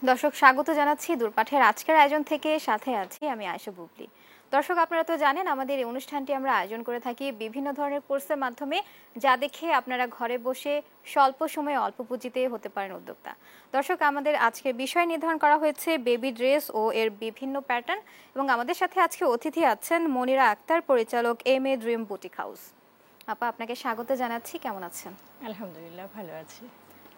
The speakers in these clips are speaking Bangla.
দর্শক স্বাগত জানাচ্ছি দূরপাঠের আজকের আয়োজন থেকে, সাথে আছি আমি আয়েশা বুবলি। দর্শক আপনারা তো জানেন আমাদের এই অনুষ্ঠানটি আমরা আয়োজন করে থাকি বিভিন্ন ধরনের কোর্সের মাধ্যমে, যা দেখে আপনারা ঘরে বসে স্বল্প সময়ে অল্প পুঁজিতে হতে পারেন উদ্যোক্তা। দর্শক আমাদের আজকের বিষয় নির্ধারণ করা হয়েছে বেবি ড্রেস ও এর বিভিন্ন প্যাটার্ন, এবং আমাদের সাথে আজকে অতিথি আছেন মনিরা আক্তার, পরিচালক MA ড্রিম বুটিক হাউস। আপা আপনাকে স্বাগত জানাচ্ছি, কেমন আছেন? আলহামদুলিল্লাহ ভালো আছি।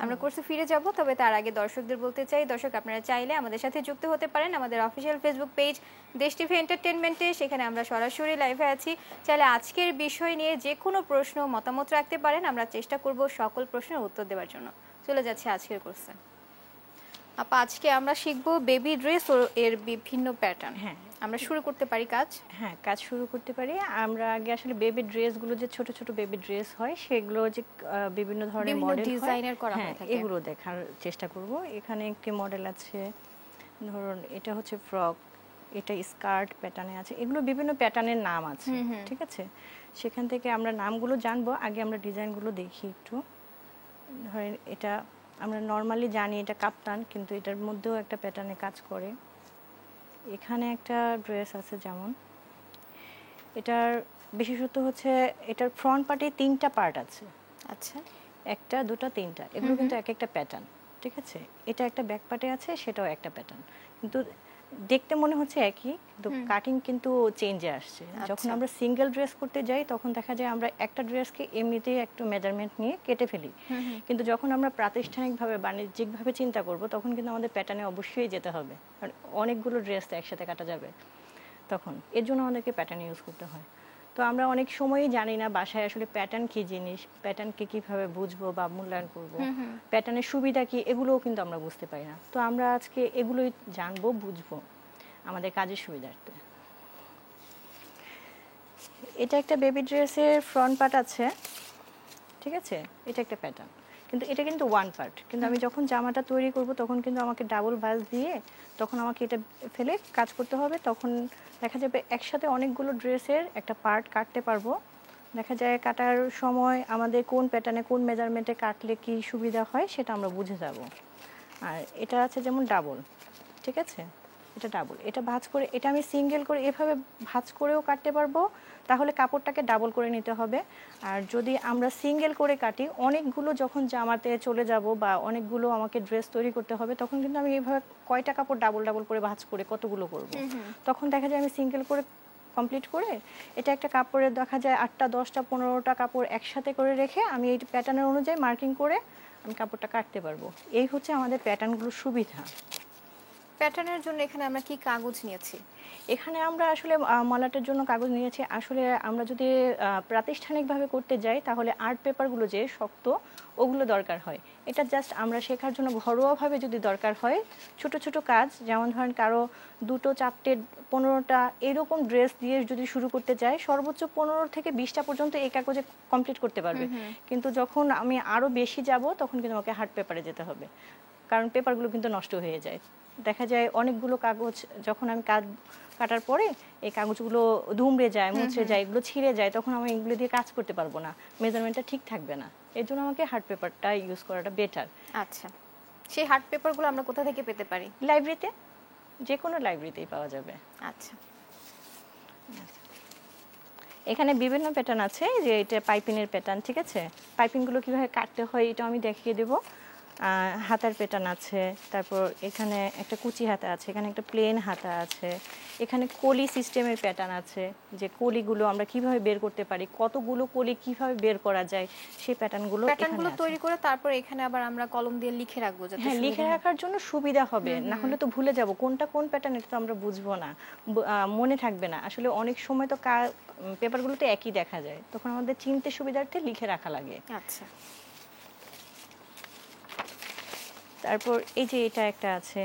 আমরা কোর্সে ফিরে যাব, তবে তার আগে দর্শকদের বলতে চাই, দর্শক আপনারা চাইলে আমাদের সাথে যুক্ত হতে পারেন আমাদের অফিসিয়াল ফেসবুক পেজ দেশ টিভি এন্টারটেইনমেন্টে, সেখানে আমরা সরাসরি লাইভে আছি। চাইলে আজকের বিষয় নিয়ে যে কোনো প্রশ্ন মতামত রাখতে পারেন, আমরা চেষ্টা করব সকল প্রশ্নের উত্তর দেওয়ার জন্য। চলে যাচ্ছে আজকের কোর্সে। আপা আজকে আমরা শিখব বেবি ড্রেস ও এর বিভিন্ন প্যাটার্ন। হ্যাঁ, আমরা শুরু করতে পারি কাজ। হ্যাঁ কাজ শুরু করতে পারি। আমরা আগে আসলে বেবি ড্রেসগুলো, যে ছোট ছোট বেবি ড্রেস হয় সেগুলো যে বিভিন্ন ধরনের মডেল ডিজাইনের করা হয়ে থাকে, এগুলো দেখার চেষ্টা করব। এখানে একটি মডেল আছে, ধরুন এটা হচ্ছে ফ্রক, এটা স্কার্ট প্যাটার্নে আছে, এগুলো বিভিন্ন প্যাটার্নের নাম আছে। ঠিক আছে, সেখান থেকে আমরা নামগুলো জানবো। আগে আমরা ডিজাইনগুলো দেখি একটু। ধরেন এটা আমরা নর্মালি জানি এটা কাপ্তান, কিন্তু এটার মধ্যেও একটা প্যাটার্নে কাজ করে। এখানে একটা ড্রেস আছে, যেমন এটার বিশেষত হচ্ছে এটার ফ্রন্ট পার্টে 3টা পার্ট আছে। আচ্ছা, একটা দুটো তিনটা, এগুলো কিন্তু এক একটা প্যাটার্ন। ঠিক আছে, এটা একটা ব্যাক পার্টে আছে, সেটাও একটা প্যাটার্ন, কিন্তু দেখতে মনে হচ্ছে একই, কিন্তু কাটিং কিন্তু চেঞ্জে আসছে। যখন আমরা সিঙ্গেল ড্রেস করতে যাই তখন দেখা যায় আমরা একটা ড্রেসকে এমনিতেই একটু মেজারমেন্ট নিয়ে কেটে ফেলি, কিন্তু যখন আমরা প্রাতিষ্ঠানিকভাবে বাণিজ্যিকভাবে চিন্তা করব তখন কিন্তু আমাদের প্যাটার্নে অবশ্যই যেতে হবে, কারণ অনেকগুলো ড্রেস তো একসাথে কাটা যাবে তখন। এর জন্য আমাদেরকে প্যাটার্ন ইউজ করতে হয়। তো আমরা অনেক সময়ই জানি না বাসায় আসলে প্যাটার্ন কি জিনিস, প্যাটার্নকে কিভাবে বুঝবো বা মূল্যায়ন করব, প্যাটার্নের সুবিধা কি, এগুলোও কিন্তু আমরা বুঝতে পারি না। তো আমরা আজকে এগুলোই জানবো, বুঝবো আমাদের কাজের সুবিধার্থে। এটা একটা বেবি ড্রেসের ফ্রন্ট পার্ট আছে। ঠিক আছে, এটা একটা প্যাটার্ন, কিন্তু এটা কিন্তু ওয়ান পার্ট। কিন্তু আমি যখন জামাটা তৈরি করব তখন কিন্তু আমাকে ডাবল ভাঁজ দিয়ে তখন আমাকে এটা ফেলে কাজ করতে হবে। তখন দেখা যাবে একসাথে অনেকগুলো ড্রেসের একটা পার্ট কাটতে পারবো। দেখা যায় কাটার সময় আমাদের কোন প্যাটার্নে কোন মেজারমেন্টে কাটলে কি সুবিধা হয় সেটা আমরা বুঝে যাব। আর এটা আছে যেমন ডাবল, ঠিক আছে, এটা ডাবল, এটা ভাঁজ করে, এটা আমি সিঙ্গেল করে এভাবে ভাঁজ করেও কাটতে পারবো, তাহলে কাপড়টাকে ডাবল করে নিতে হবে। আর যদি আমরা সিঙ্গেল করে কাটি, অনেকগুলো যখন জামাতে চলে যাব বা অনেকগুলো আমাকে ড্রেস তৈরি করতে হবে, তখন কিন্তু আমি এইভাবে কয়টা কাপড় ডাবল ডাবল করে ভাঁজ করে কতগুলো করব, তখন দেখা যায় আমি সিঙ্গেল করে কমপ্লিট করে এটা একটা কাপড়ে দেখা যায় 8টা 10টা 15টা কাপড় একসাথে করে রেখে আমি এই প্যাটার্নের অনুযায়ী মার্কিং করে আমি কাপড়টা কাটতে পারবো। এই হচ্ছে আমাদের প্যাটার্নগুলোর সুবিধা। প্যাটার্নের জন্য এখানে আমরা কি কাগজ নিয়েছি? এখানে আমরা আসলে মলাটের জন্য কাগজ নিয়েছি। আসলে আমরা যদি প্রাতিষ্ঠানিকভাবে করতে যাই তাহলে আর্ট পেপারগুলো যে শক্ত, ওগুলো দরকার হয়। এটা জাস্ট আমরা শেখার জন্য ঘরোয়াভাবে যদি দরকার হয়, ছোট ছোট কাজ, যেমন ধরেন কারো 2টো 4টে 15টা এরকম ড্রেস দিয়ে যদি শুরু করতে চাই, সর্বোচ্চ 15 থেকে 20টা পর্যন্ত এই কাগজে কমপ্লিট করতে পারবে। কিন্তু যখন আমি আরও বেশি যাব তখন কিন্তু আমাকে হার্ড পেপারে যেতে হবে, কারণ পেপারগুলো কিন্তু নষ্ট হয়ে যায়। দেখা যায় অনেকগুলো কাগজ যখন আমি কাটার পরে এই কাগজগুলো দুমড়ে যায়, মুচড়ে যায়, এগুলো ছিঁড়ে যায়, তখন আমি এগুলো দিয়ে কাজ করতে পারবো না, মেজারমেন্টটা ঠিক থাকবে না। এর জন্য আমাকে হার্ড পেপারটা ইউজ করাটা বেটার। আচ্ছা, সেই হার্ড পেপারগুলো আমরা কোথা থেকে পেতে পারি? লাইব্রেরিতে, যে কোনো লাইব্রেরিতেই পাওয়া যাবে। আচ্ছা, এখানে বিভিন্ন প্যাটার্ন আছে, যে এটা পাইপিংয়ের প্যাটার্ন। ঠিক আছে, পাইপিংগুলো কীভাবে কাটতে হয় এটা আমি দেখিয়ে দেবো। হাতার প্যাটার্ন আছে, তারপর এখানে একটা কুচি হাতা আছে, এখানে একটা প্লেন হাতা আছে, এখানে কলি সিস্টেমের প্যাটার্ন আছে, যে কলিগুলো আমরা কিভাবে বের করতে পারি, কতগুলো কলি কিভাবে বের করা যায়, সেই প্যাটার্নগুলো তৈরি করে তারপর এখানে আবার আমরা কলম দিয়ে লিখে রাখবো, যাতে হ্যাঁ লিখে রাখার জন্য সুবিধা হবে। না হলে তো ভুলে যাব কোনটা কোন প্যাটার্ন, এটা তো আমরা বুঝবো না, মনে থাকবে না। আসলে অনেক সময় তো পেপারগুলোতে একই দেখা যায়, তখন আমাদের চিনতে সুবিধার্থে লিখে রাখা লাগে। আচ্ছা, তারপর এই যে এটা একটা আছে,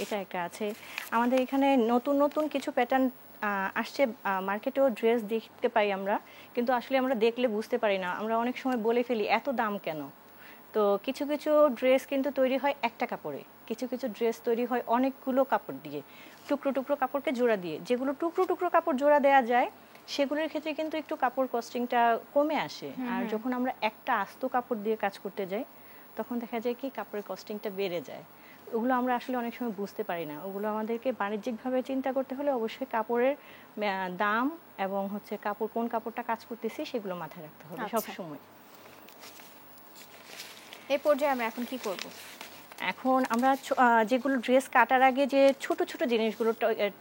এটা একটা আছে। আমাদের এখানে নতুন নতুন কিছু প্যাটার্ন আসছে মার্কেটেও, ড্রেস দেখতে পাই আমরা, কিন্তু আসলে আমরা দেখলে বুঝতে পারি না। আমরা অনেক সময় বলে ফেলি এত দাম কেন। তো কিছু কিছু ড্রেস কিন্তু তৈরি হয় একটা কাপড়ে, কিছু কিছু ড্রেস তৈরি হয় অনেকগুলো কাপড় দিয়ে, টুকরো টুকরো কাপড়কে জোড়া দিয়ে। যেগুলো টুকরো টুকরো কাপড় জোড়া দেওয়া যায় সেগুলোর ক্ষেত্রে কিন্তু একটু কাপড় কস্টিংটা কমে আসে। আর যখন আমরা একটা আস্ত কাপড় দিয়ে কাজ করতে যাই তখন দেখা যায় কি কাপড়ের কস্টিংটা বেড়ে যায়। ওগুলো আমরা আসলে অনেক সময় বুঝতে পারি না। ওগুলো আমাদেরকে বাণিজ্যিকভাবে চিন্তা করতে হলে অবশ্যই কাপড়ের দাম এবং হচ্ছে কাপড় কোন কাপড়টা কাজ করতেছি সেগুলো মাথায় রাখতে হবে সব আচ্ছা, সময়। এই পর্যায়ে আমরা এখন কি করব? এখন আমরা যেগুলো ড্রেস কাটার আগে যে ছোট ছোট জিনিসগুলো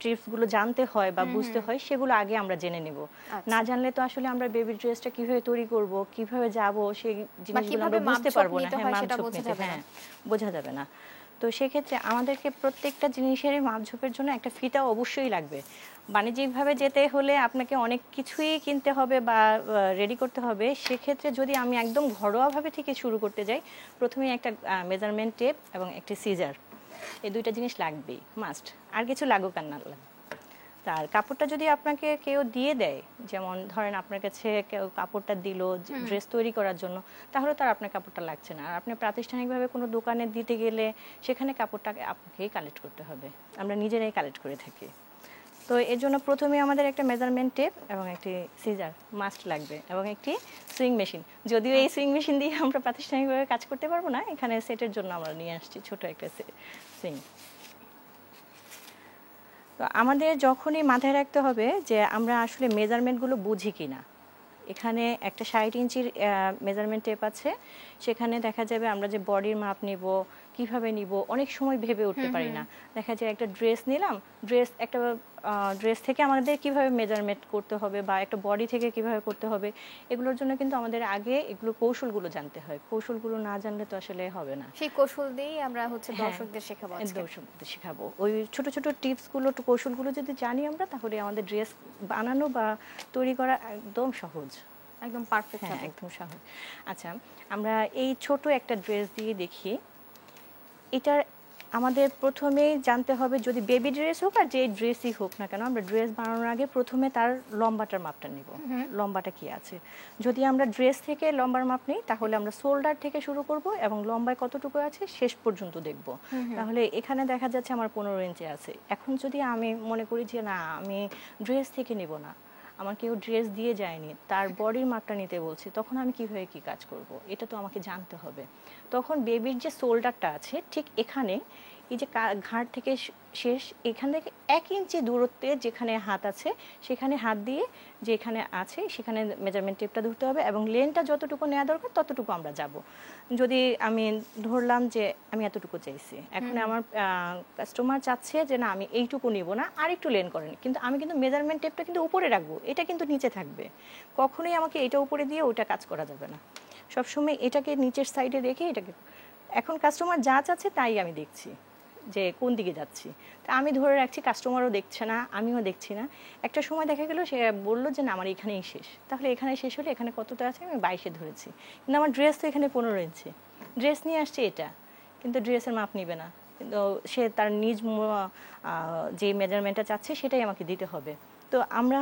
টিপসগুলো জানতে হয় বা বুঝতে হয় সেগুলো আগে আমরা জেনে নেব। আচ্ছা। না জানলে তো আসলে আমরা বেবি ড্রেসটা কিভাবে তৈরি করব, কিভাবে যাব সেই বা জিনিসগুলো কিভাবে আমরা বুঝতে মাপঝোপ পারবো না। নিতে হ্যাঁ, হয় সেটা মাপঝোপ বোঝা নিতে, যাবে না। হ্যাঁ, বোঝা যাবে না। তো সেক্ষেত্রে আমাদেরকে প্রত্যেকটা জিনিসেরই মাপঝোপের জন্য একটা ফিতা অবশ্যই লাগবে। বাণিজ্যিকভাবে যেতে হলে আপনাকে অনেক কিছুই কিনতে হবে বা রেডি করতে হবে। সেক্ষেত্রে যদি আমি একদম ঘরোয়াভাবে থেকে শুরু করতে যাই, প্রথমেই একটা মেজারমেন্ট টেপ এবং একটি সিজার, এই দুইটা জিনিস লাগবেই, মাস্ট। আর কিছু লাগুক আর না লাগুক। তার কাপড়টা যদি আপনাকে কেউ দিয়ে দেয়, যেমন ধরেন আপনার কাছে কেউ কাপড়টা দিল ড্রেস তৈরি করার জন্য, তাহলে তার আপনার কাপড়টা লাগছে না। আর আপনি প্রাতিষ্ঠানিকভাবে কোনো দোকানে দিতে গেলে সেখানে কাপড়টাকে আপনাকেই কালেক্ট করতে হবে। আমরা নিজেরাই কালেক্ট করে থাকি। তো এর জন্য প্রথমে আমাদের একটা মেজারমেন্ট টেপ এবং একটি সিজার মাস্ট লাগবে এবং একটি সুইং মেশিন। যদিও এই সুইং মেশিন দিয়ে আমরা প্রাতিষ্ঠানিকভাবে কাজ করতে পারবো না, এখানে সেটের জন্য আমরা নিয়ে আসছি ছোট একটা সুইং। তো আমাদের যখনই মাথায় রাখতে হবে যে আমরা আসলে মেজারমেন্টগুলো বুঝি কিনা। এখানে একটা 60 ইঞ্চির মেজারমেন্ট টেপ আছে, সেখানে দেখা যাবে আমরা যে বডির মাপ নিব কিভাবে নিব অনেক সময় ভেবে উঠতে পারি না। দেখা যায় একটা ড্রেস নিলাম, ড্রেস থেকে আমাদের কিভাবে মেজারমেন্ট করতে হবে বা একটা বডি থেকে কিভাবে করতে হবে, এগুলোর জন্য কিন্তু আমাদের আগে এগুলো কৌশলগুলো জানতে হয়। কৌশলগুলো না জানলে তো আসলে হবে না। সেই কৌশল দিয়েই আমরা হচ্ছে হ্যাঁ, দর্শকদের শেখাবো আজকে। দর্শকদের শেখাবো। ওই ছোট ছোট টিপসগুলো, কৌশলগুলো যদি জানি আমরা, তাহলে আমাদের ড্রেস বানানো বা তৈরি করা একদম সহজ। একদম পারফেক্ট হ্যাঁ, হবে। একদম সহজ। আচ্ছা, আমরা এই ছোট একটা ড্রেস দিয়ে দেখি। এটার আমাদের প্রথমেই জানতে হবে, যদি বেবি ড্রেস হোক আর যে ড্রেসই হোক না কেন, আমরা ড্রেস বানানোর আগে প্রথমে তার লম্বাটার মাপটা নিব। লম্বাটা কি আছে। যদি আমরা ড্রেস থেকে লম্বার মাপ নিই, তাহলে আমরা শোল্ডার থেকে শুরু করব এবং লম্বায় কতটুকু আছে শেষ পর্যন্ত দেখব। তাহলে এখানে দেখা যাচ্ছে আমার 15 ইঞ্চি আছে। এখন যদি আমি মনে করি যে না, আমি ড্রেস থেকে নিব না, আমার কেউ ড্রেস দিয়ে যায়নি, তার বডির মাপটা নিতে বলছি, তখন আমি কিভাবে কি কাজ করব, এটা তো আমাকে জানতে হবে। তখন বেবির যে শোল্ডারটা আছে ঠিক এখানে, এই যে ঘাড় থেকে শেষ, এখান থেকে 1 ইঞ্চি দূরত্বে যেখানে হাত আছে, সেখানে হাত দিয়ে যে এখানে আছে সেখানে মেজারমেন্ট টেপটা ধরতে হবে এবং লেনটা যতটুকু নেওয়া দরকার ততটুকু আমরা যাব। যদি আমি ধরলাম যে আমি এতটুকু চাইছি, এখন আমার কাস্টমার চাচ্ছে যে না আমি এইটুকু নিব না, আর একটু লেন করেন, কিন্তু আমি কিন্তু মেজারমেন্ট টেপটা কিন্তু উপরে রাখবো, এটা কিন্তু নিচে থাকবে। কখনোই আমাকে এটা উপরে দিয়ে ওটা কাজ করা যাবে না। সবসময় এটাকে নিচের সাইডে রেখে এটাকে, এখন কাস্টমার যা চাচ্ছে তাই আমি দেখছি যে কোন দিকে যাচ্ছি। তা আমি ধরে রাখছি, কাস্টমারও দেখছে না, আমিও দেখছি না। একটা সময় দেখা গেল সে বললো যে না আমার এখানেই শেষ, তাহলে এখানে শেষ হলে এখানে কতটা আছে, আমি 22-এ ধরেছি, কিন্তু আমার ড্রেস তো এখানে 15 ইঞ্চি। ড্রেস নিয়ে আসছে এটা, কিন্তু ড্রেসের মাপ নিবে না, কিন্তু সে তার নিজ যে মেজারমেন্টটা চাচ্ছে সেটাই আমাকে দিতে হবে। তো আমরা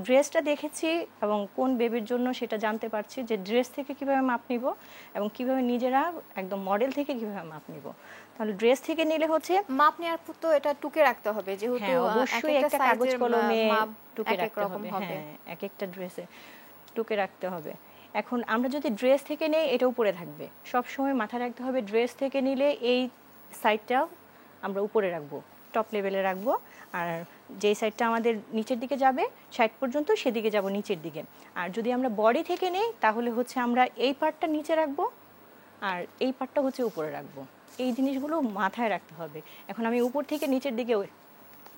ড্রেসটা দেখেছি এবং কোন বেবির জন্য সেটা জানতে পারছি যে ড্রেস থেকে কিভাবে মাপ নিব এবং কিভাবে নিজেরা একদম মডেল থেকে কিভাবে মাপ নিব। তাহলে ড্রেস থেকে নিলে হচ্ছে মাপ নেওয়ার পর তো এটা টুকে রাখতে হবে, যেহেতু হ্যাঁ, অবশ্যই একটা কাগজ কলমে মাপ টুকে এক এক রাখতে রকম হবে। হবে। হ্যাঁ, এক একটা ড্রেসে টুকে রাখতে হবে। এখন আমরা যদি ড্রেস থেকে নেই, এটা উপরে থাকবে। সব সময় মাথায় রাখতে হবে ড্রেস থেকে নিলে এই সাইডটাও আমরা উপরে রাখবো, টপ লেভেলে রাখবো। আর যেই সাইডটা আমাদের নিচের দিকে যাবে 60 পর্যন্ত, সেদিকে যাব নিচের দিকে। আর যদি আমরা বডি থেকে নেই, তাহলে হচ্ছে আমরা এই পার্টটা নিচে রাখবো আর এই পার্টটা হচ্ছে উপরে রাখবো। এই জিনিসগুলো মাথায় রাখতে হবে। এখন আমি উপর থেকে নিচের দিকে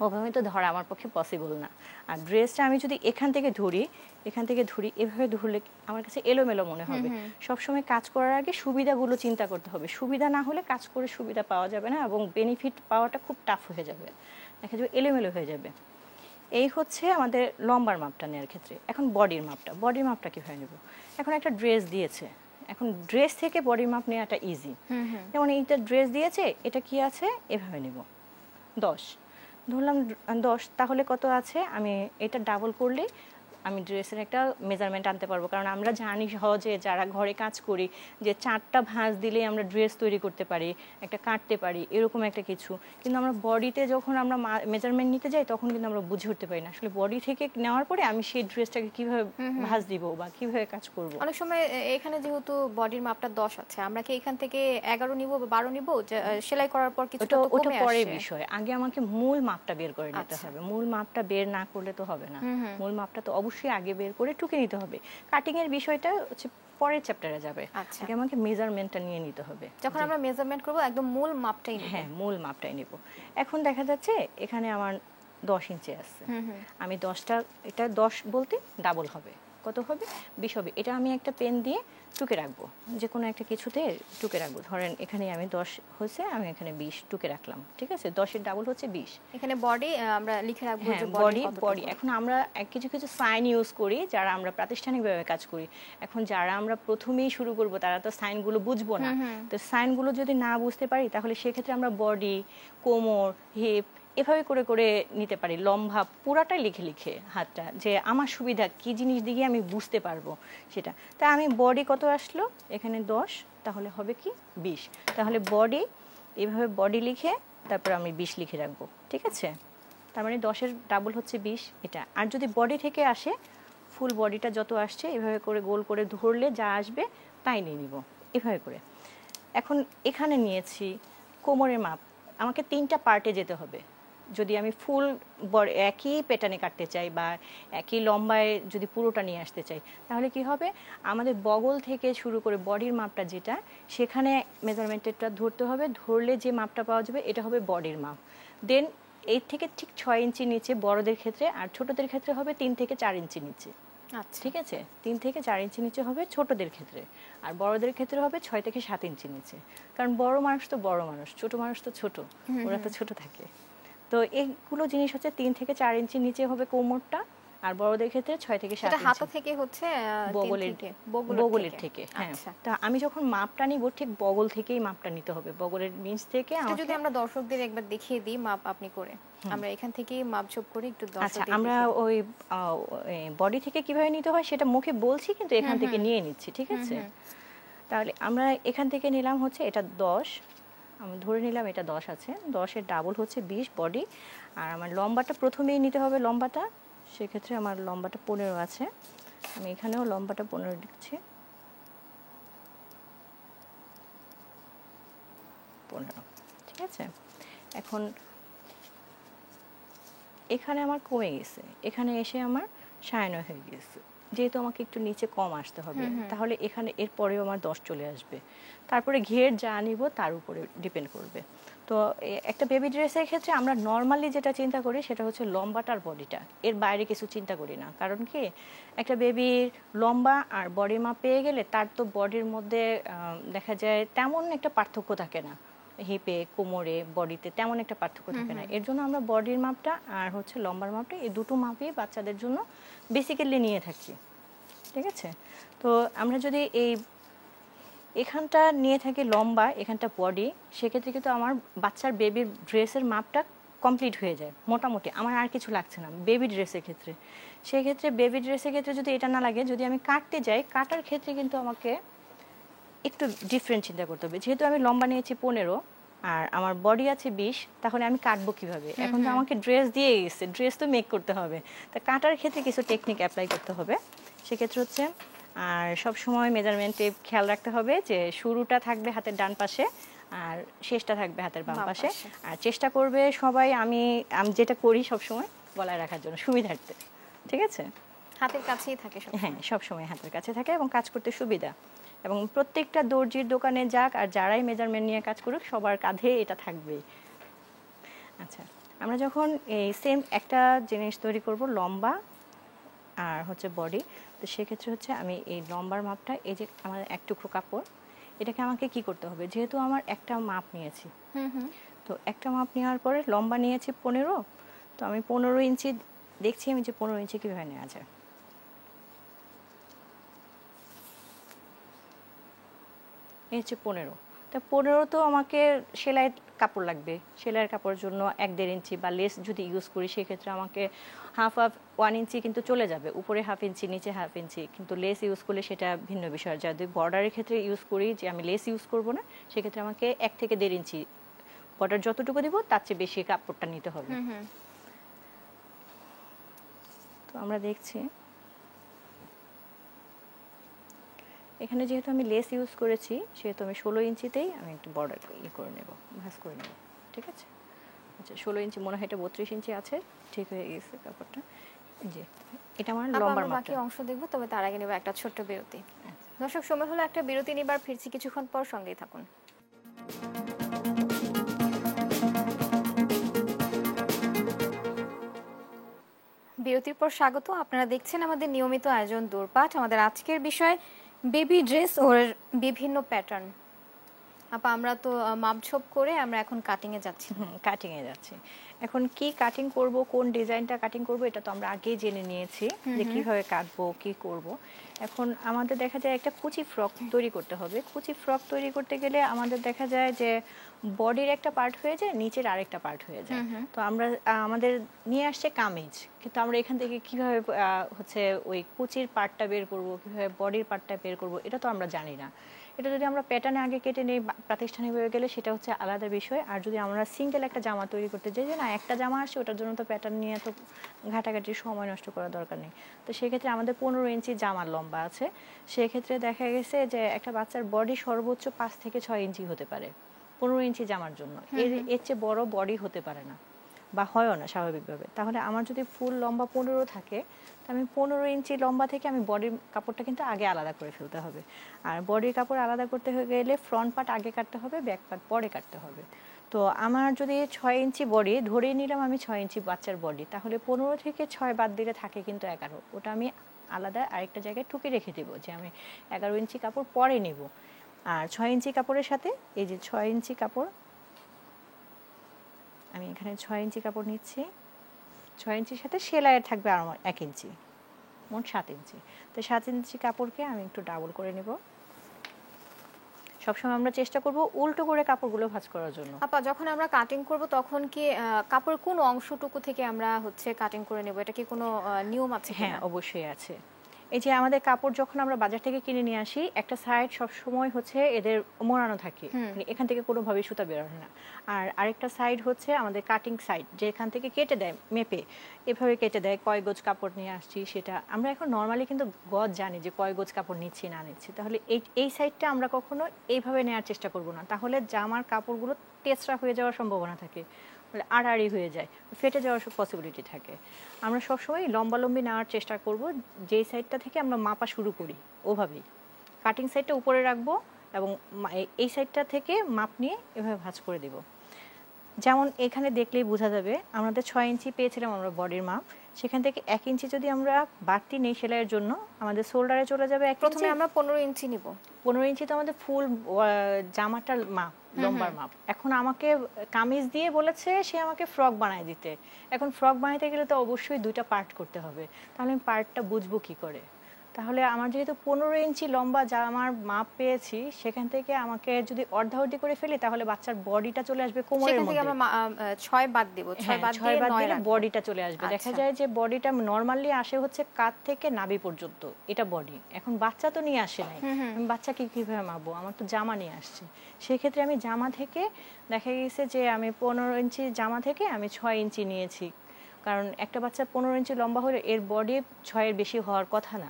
ওভাবে তো ধরা আমার পক্ষে পসিবল না। আর ড্রেসটা আমি যদি এখান থেকে ধরি এভাবে ধরলে আমার কাছে এলোমেলো মনে হবে। সবসময় কাজ করার আগে সুবিধাগুলো চিন্তা করতে হবে। সুবিধা না হলে কাজ করে সুবিধা পাওয়া যাবে না এবং বেনিফিট পাওয়াটা খুব টাফ হয়ে যাবে, দেখা যাবে এলোমেলো হয়ে যাবে। এই হচ্ছে আমাদের লম্বার মাপটা নেওয়ার ক্ষেত্রে। এখন বডির মাপটা কীভাবে নেব। এখন একটা ড্রেস দিয়েছে, এখন ড্রেস থেকে বডির মাপ নেওয়াটা ইজি। যেমন এইটা ড্রেস দিয়েছে, এটা কি আছে, এভাবে নেব 10 ধরলাম 10, তাহলে কত আছে, আমি এটা ডাবল করলে আমি ড্রেসের একটা মেজারমেন্ট আনতে পারবো, কারণ আমরা জানি সহজে যারা ঘরে কাজ করি যে 4টা ভাঁজ দিলেই আমরা ড্রেস তৈরি করতে পারি, একটা কাটতে পারি, এরকম একটা কিছু। কিন্তু আমরা বডিতে যখন আমরা মেজারমেন্ট নিতে যাই তখন কিন্তু আমরা বুঝে উঠতে পারি না আসলে বডি থেকে নেওয়ার পরে আমি সেই ড্রেসটাকে কিভাবে ভাঁজ দিব বা কিভাবে কাজ করব। অনেক সময় এখানে যেহেতু বডির মাপটা 10 আছে, আমরা কি এখান থেকে 11 নিব বা 12 নিব, সেলাই করার পর কিছুটা তো ওটা কমে পরে আসে। বিষয়, আগে আমাকে মূল মাপটা বের করে নিতে আচ্ছা। হবে। মূল মাপটা বের না করলে তো হবে না। মূল মাপটা তো অবশ্যই আগে বের করে টুকে নিতে হবে। কাটিং এর বিষয়টা হচ্ছে পরের চ্যাপ্টারে যাবে। আচ্ছা। আগে আমাকে মেজারমেন্টটা নিয়ে নিতে হবে। যখন আমরা মেজারমেন্ট করব একদম মূল মাপটাই নিব। হ্যাঁ, মূল মাপটাই নেব। এখন দেখা যাচ্ছে এখানে আমার 10 ইঞ্চি আছে। আমি 10টা, এটা 10 বলতে ডাবল হবে, কত হবে, 20 হবে। এটা আমি একটা পেন দিয়ে টুকে রাখবো, যে কোনো একটা কিছুতে টুকে রাখবো। ধরেন এখানে আমি 10 হয়েছে, আমি এখানে 20 টুকে রাখলাম, ঠিক আছে। 10-এর ডাবল হচ্ছে 20। এখানে বডি আমরা লিখে রাখবো হ্যাঁ, যে বডি। এখন আমরা কিছু কিছু সাইন ইউজ করি যারা আমরা প্রাতিষ্ঠানিকভাবে কাজ করি। এখন যারা আমরা প্রথমেই শুরু করব তারা তো সাইনগুলো বুঝবো না। তো সাইনগুলো যদি না বুঝতে পারি তাহলে সেক্ষেত্রে আমরা বডি, কোমর, হিপ এভাবে করে করে নিতে পারি। লম্বা পুরাটাই লিখে লিখে হাতটা, যে আমার সুবিধা কি জিনিস দিয়ে আমি বুঝতে পারবো সেটা। তা আমি বডি কত আসলো এখানে 10, তাহলে হবে কি 20। তাহলে বডি, এভাবে বডি লিখে তারপর আমি 20 লিখে রাখবো, ঠিক আছে। তার মানে 10-এর ডাবল হচ্ছে 20 এটা। আর যদি বডি থেকে আসে, ফুল বডিটা যত আসছে এভাবে করে গোল করে ধরলে যা আসবে তাই নিয়ে নিব, এভাবে করে। এখন এখানে নিয়েছি কোমরের মাপ, আমাকে 3টা পার্টে যেতে হবে। যদি আমি ফুল একই প্যাটার্নে কাটতে চাই বা একই লম্বায় যদি পুরোটা নিয়ে আসতে চাই, তাহলে কি হবে, আমাদের বগল থেকে শুরু করে বডির মাপটা যেটা, সেখানে মেজারমেন্টটা ধরতে হবে। ধরলে যে মাপটা পাওয়া যাবে এটা হবে বডির মাপ। দেন এর থেকে ঠিক 6 ইঞ্চি নিচে বড়দের ক্ষেত্রে, আর ছোটদের ক্ষেত্রে হবে 3 থেকে 4 ইঞ্চি নিচে। আচ্ছা। ঠিক আছে, 3 থেকে 4 ইঞ্চি নিচে হবে ছোটদের ক্ষেত্রে, আর বড়দের ক্ষেত্রে হবে 6 থেকে 7 ইঞ্চি নিচে। কারণ বড় মানুষ তো বড় মানুষ, ছোট মানুষ তো ছোট, ওরা তো ছোট থাকে। তো এইগুলো জিনিস হচ্ছে 3 থেকে 4 ইঞ্চি নিচে হবে কোমরটা, আর বড়দের ক্ষেত্রে 6 থেকে 7 সেটা ইঞ্চি। হাতা থেকে হচ্ছে বগলের থেকে, হ্যাঁ। আচ্ছা। তা আমি যখন মাপটা নিব ঠিক বগল থেকেই মাপটা নিতে হবে, বগলের নিচ থেকে এটা আমাকে। যদি আমরা দর্শকদের একবার দেখিয়ে দিই মাপ আপনি করে, আমরা এখান থেকেই মাপঝোপ করে একটু আচ্ছা, দর্শকদের আমরা দেখিয়ে দিই। ওই বডি থেকে কিভাবে নিতে হয় সেটা মুখে বলছি, কিন্তু এখান থেকে নিয়ে নিচ্ছি, ঠিক আছে। তাহলে আমরা এখান থেকে নিলাম হচ্ছে এটা 10, আমি ধরে নিলাম এটা 10 আছে। 10-এর ডাবল হচ্ছে 20 বডি। আর আমার লম্বাটা প্রথমেই নিতে হবে, লম্বাটা সেক্ষেত্রে আমার লম্বাটা 15 আছে। আমি এখানেও লম্বাটা 15 লিখছি, 15, ঠিক আছে। এখন এখানে আমার কমে গেছে, এখানে এসে আমার 96 হয়ে গেছে। যেহেতু আমাকে একটু নিচে কম আসতে হবে, তাহলে এখানে এরপরেও আমার 10 চলে আসবে। তারপরে ঘের যা নিব তার উপরে ডিপেন্ড করবে। তো একটা বেবি ড্রেসের ক্ষেত্রে আমরা নর্মালি যেটা চিন্তা করি সেটা হচ্ছে লম্বাটার বডিটা, এর বাইরে কিছু চিন্তা করি না। কারণ কি, একটা বেবির লম্বা আর বডি মাপ পেয়ে গেলে তার তো বডির মধ্যে দেখা যায় তেমন একটা পার্থক্য থাকে না, হিপে, কোমরে, বডিতে তেমন একটা পার্থক্য থাকে না। এর জন্য আমরা বডির মাপটা আর হচ্ছে লম্বার মাপটা, এই দুটো মাপই বাচ্চাদের জন্য বেসিক্যালি নিয়ে থাকি, ঠিক আছে। তো আমরা যদি এখানটা নিয়ে থাকি লম্বা, এখানটা বডি, সেক্ষেত্রে কিন্তু আমার বাচ্চার বেবির ড্রেসের মাপটা কমপ্লিট হয়ে যায় মোটামুটি, আমার আর কিছু লাগছে না বেবি ড্রেসের ক্ষেত্রে। সেক্ষেত্রে বেবি ড্রেসের ক্ষেত্রে যদি এটা না লাগে, যদি আমি কাটতে যাই, কাটার ক্ষেত্রে কিন্তু আমাকে একটু ডিফারেন্ট চিন্তা করতে হবে। যেহেতু আমি লম্বা নিয়েছি 15 আর আমার বডি আছে 20, তাহলে আমি কাটবো কিভাবে? এখন তো আমাকে ড্রেস দিয়ে গেছে, ড্রেস তো মেক করতে হবে। তা কাটার ক্ষেত্রে কিছু টেকনিক অ্যাপ্লাই করতে হবে। সেক্ষেত্রে হচ্ছে, আর সব সময় মেজারমেন্টে খেয়াল রাখতে হবে যে শুরুটা থাকবে হাতের ডান পাশে আর শেষটা থাকবে হাতের বাম পাশে। আর চেষ্টা করবে সবাই, আমি যেটা করি সবসময় গলায় রাখার জন্য সুবিধার্থে, ঠিক আছে। হাতের কাছেই থাকে সব। হ্যাঁ, সবসময় হাতের কাছে থাকে এবং কাজ করতে সুবিধা। এবং প্রত্যেকটা দর্জির দোকানে যাক আর যারাই মেজারমেন্ট নিয়ে কাজ করুক, সবার কাঁধে এটা থাকবেই। আচ্ছা, আমরা যখন এই সেম একটা জিনিস তৈরি করব, লম্বা আর হচ্ছে বডি, তো সেক্ষেত্রে হচ্ছে আমি এই লম্বার মাপটা, এই যে আমার এক টুকরো কাপড়, এটাকে আমাকে কি করতে হবে, যেহেতু আমার একটা মাপ নিয়েছি, তো একটা মাপ নেওয়ার পরে লম্বা নিয়েছি 15, তো আমি 15 ইঞ্চি দেখছি আমি যে 15 ইঞ্চি কীভাবে নেওয়া যায়। এই হচ্ছে 15। তো তা 15 তো আমাকে সেলাইয়ের কাপড় লাগবে, সেলাইয়ের কাপড়ের জন্য 1-1.5 ইঞ্চি বা লেস যদি ইউজ করি সেক্ষেত্রে আমাকে হাফ 1 ইঞ্চি কিন্তু চলে যাবে, উপরে হাফ ইঞ্চি নিচে হাফ ইঞ্চি, কিন্তু লেস ইউজ করলে সেটা ভিন্ন বিষয়। যদি বর্ডারের ক্ষেত্রে ইউজ করি যে আমি লেস ইউজ করব না, সেক্ষেত্রে আমাকে 1 থেকে 1.5 ইঞ্চি বর্ডার যতটুকু দিব তার চেয়ে বেশি কাপড়টা নিতে হবে। তো আমরা দেখছি এখানে যেহেতু আমি লেস ইউজ করেছি সেহেতু আমি 16 ইঞ্চিতেই আমি একটু বর্ডার করে নেব, ভাঁজ করে নেব। ঠিক আছে, আচ্ছা 16 ইঞ্চি, মনে হয় এটা 32 ইঞ্চি আছে, ঠিক হয়ে গেছে কাপড়টা। জি, এটা আমার লম্বার মাপটা। বাকি অংশ দেখব, তবে তার আগে নেব একটা ছোট্ট বিরতি। দর্শক, সময় হলো একটা বিরতি নিবার, ফিরছি কিছুক্ষণ পর, সঙ্গেই থাকুন। বিরতির পর স্বাগত। আপনারা দেখছেন আমাদের নিয়মিত আয়োজন দূরপাঠ। আমাদের আজকের বিষয় বেবি ড্রেস ওর বিভিন্ন প্যাটার্ন। আপা, আমরা তো মাপঝোপ করে আমরা এখন কাটিং এ যাচ্ছি। কাটিং এ যাচ্ছি। এখন কি কাটিং করব, কোন ডিজাইনটা কাটিং করব, এটা তো আমরা আগেই জেনে নিয়েছি যে কিভাবে কাটবো, কি করব। এখন আমাদের দেখা যায় একটা কুচি ফ্রক তৈরি করতে হবে। কুচি ফ্রক তৈরি করতে গেলে আমাদের দেখা যায় যে বডির একটা পার্ট হয়ে যায়, নিচের আরেকটা পার্ট হয়ে যায়। তো আমরা আমাদের নিয়ে আসছে কামিজ, কিন্তু আমরা এখান থেকে কিভাবে হচ্ছে ওই কুচির পার্টটা বের করব, কিভাবে বডির পার্টটা বের করব, এটা তো আমরা জানি না। এটা যদি আমরা প্যাটার্নে আগে কেটে নেই প্রাতিষ্ঠানিক হয়ে গেলে সেটা হচ্ছে আলাদা বিষয়। আর যদি আমরা সিঙ্গেল একটা জামা তৈরি করতে চাই, যে না একটা জামা আসে ওটার জন্য তো প্যাটার্ন নিয়ে তো ঘাটাঘাটির সময় নষ্ট করার দরকার নেই। তো সেক্ষেত্রে আমাদের 15 ইঞ্চি জামার লম্বা আছে, সেক্ষেত্রে দেখা গেছে যে একটা বাচ্চার বডি সর্বোচ্চ 5 থেকে 6 ইঞ্চি হতে পারে 15 ইঞ্চি জামার জন্য। এর চেয়ে বড় বডি হতে পারে না বা হয়ও না স্বাভাবিকভাবে। তাহলে আমার যদি ফুল লম্বা 15 থাকে, তো আমি 15 ইঞ্চি লম্বা থেকে আমি বডির কাপড়টা কিন্তু আগে আলাদা করে ফেলতে হবে। আর বডির কাপড় আলাদা করতে গেলে ফ্রন্ট পার্ট আগে কাটতে হবে, ব্যাক পার্ট পরে কাটতে হবে। তো আমার যদি 6 ইঞ্চি বডি ধরেই নিলাম, আমি 6 ইঞ্চি বাচ্চার বডি, তাহলে 15 থেকে 6 বাদ দিলে থাকে কিন্তু 11। ওটা আমি আলাদা আরেকটা জায়গায় টুকে রেখে দেবো যে আমি 11 ইঞ্চি কাপড় পরে নেব। আর 6 ইঞ্চি কাপড়ের সাথে এই যে 6 ইঞ্চি কাপড়, আমি এখানে 6 ইঞ্চি কাপড় নিচ্ছি, 6 ইঞ্চির সাথে সেলাইয়ের থাকবে আর 1 ইঞ্চি, মোট 7 ইঞ্চি। তো 7 ইঞ্চি কাপড়কে আমি একটু ডাবল করে নেব। সবসময় আমরা চেষ্টা করব উল্টো করে কাপড়গুলো ভাঁজ করার জন্য। আপা, যখন আমরা কাটিং করব তখন কি কাপড়ের কোন অংশটুকু থেকে আমরা হচ্ছে কাটিং করে নেব? এটা কি কোনো নিয়ম আছে কিনা? হ্যাঁ, অবশ্যই আছে। এই যে আমাদের কাপড় যখন আমরা বাজার থেকে কিনে নিয়ে আসি, একটা সাইড সব সময় হচ্ছে এদের মোড়ানো থাকে, মানে এখান থেকে কোনোভাবেই সুতা বের হয় না। আর আরেকটা সাইড হচ্ছে আমাদের কাটিং সাইড, যেখান থেকে কেটে দেয় মেপে, এভাবে কেটে দেয় কয় গজ কাপড় নিয়ে আসছি সেটা আমরা এখন নর্মালি কিন্তু গজ জানি যে কয় গজ কাপড় নিচ্ছি না নিচ্ছি। তাহলে এই সাইডটা আমরা কখনো এইভাবে নেওয়ার চেষ্টা করব না, তাহলে জামার কাপড়গুলো তেসরা হয়ে যাওয়ার সম্ভাবনা থাকে, আড়াআড়ি হয়ে যায়, ফেটে যাওয়ার পসিবিলিটি থাকে। আমরা সবসময় লম্বালম্বি নেওয়ার চেষ্টা করব, যেই সাইডটা থেকে আমরা মাপা শুরু করি ওভাবেই কাটিং সাইডটা উপরে রাখবো এবং এই সাইডটা থেকে মাপ নিয়ে এভাবে ভাঁজ করে দেব। যেমন এখানে দেখলেই বোঝা যাবে আমাদের 6 ইঞ্চি পেয়েছিলাম আমরা বডির মাপ, সেখান থেকে 1 ইঞ্চি যদি আমরা বাড়তি নেই সেলাইয়ের জন্য, আমাদের শোল্ডারে চলে যাবে 1 ইঞ্চি। প্রথমে আমরা 15 ইঞ্চি নিব। 15 ইঞ্চি তো আমাদের ফুল জামাটার মাপ, লম্বার মাপ। এখন আমাকে কামিজ দিয়ে বলেছে সে আমাকে ফ্রক বানায় দিতে। এখন ফ্রক বানাইতে গেলে তো অবশ্যই 2টা পার্ট করতে হবে, তাহলে আমি পার্টটা বুঝবো কি করে? তাহলে আমার যেহেতু 15 ইঞ্চি লম্বা জামার মাপ পেয়েছি, সেখান থেকে আমাকে যদি অর্ধাঅর্ধি করে ফেলি তাহলে বাচ্চার বডিটা চলে আসবে কোমরের মধ্যে। সেখান থেকে আমরা 6 বাদ দেব, 6 বাদ দিয়ে 9 রাখবো। বডিটা চলে আসবে। দেখা যায় যে বডিটা নরমালি আসে হচ্ছে কাঁধ থেকে নাভি পর্যন্ত, এটা বডি। এখন বাচ্চা তো নিয়ে আসে নাই, আমি বাচ্চাকে কিভাবে মাপবো? আমার তো জামা নিয়ে আসছে। সেক্ষেত্রে আমি জামা থেকে দেখা গেছে যে আমি 15 ইঞ্চি জামা থেকে আমি 6 ইঞ্চি নিয়েছি, কারণ একটা বাচ্চা 15 ইঞ্চি লম্বা হলে এর বডি 6 এর বেশি হওয়ার কথা না।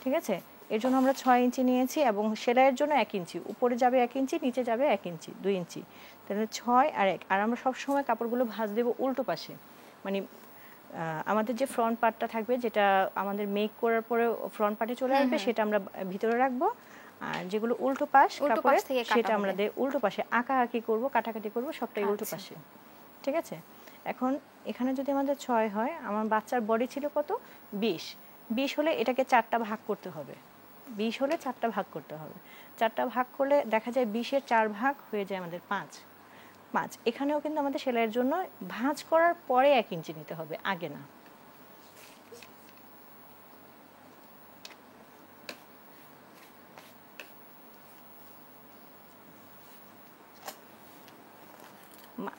ঠিক আছে, এর জন্য আমরা 6 ইঞ্চি নিয়েছি এবং সেলাইয়ের জন্য 1 ইঞ্চি, উপরে যাবে 1 ইঞ্চি, নিচে যাবে 1 ইঞ্চি, 2 ইঞ্চি, তাহলে 6 আর 1। আর আমরা সবসময় কাপড়গুলো ভাঁজ দেবো উল্টো পাশে, মানে আমাদের যে ফ্রন্ট পার্টটা থাকবে, যেটা আমাদের মেক করার পরে ফ্রন্ট পার্টে চলে আসবে, সেটা আমরা ভিতরে রাখবো। আর যেগুলো উল্টো পাশ কাপড়ের, সেটা আমরা উল্টো পাশে আঁকাআঁকি করবো, কাটাকাটি করবো, সবটাই উল্টো পাশে। ঠিক আছে, এখন এখানে যদি আমাদের 6 হয়, আমার বাচ্চার বডি ছিল কত? 20। 20 হলে এটাকে 4টা ভাগ করতে হবে। 20 হলে 4টা ভাগ করতে হবে। 4টা ভাগ করলে দেখা যায় 20-এর 4 ভাগ হয়ে যায় আমাদের 5। এখানেও কিন্তু আমাদের সেলাইয়ের জন্য ভাঁজ করার পরে 1 ইঞ্চি নিতে হবে, আগে না।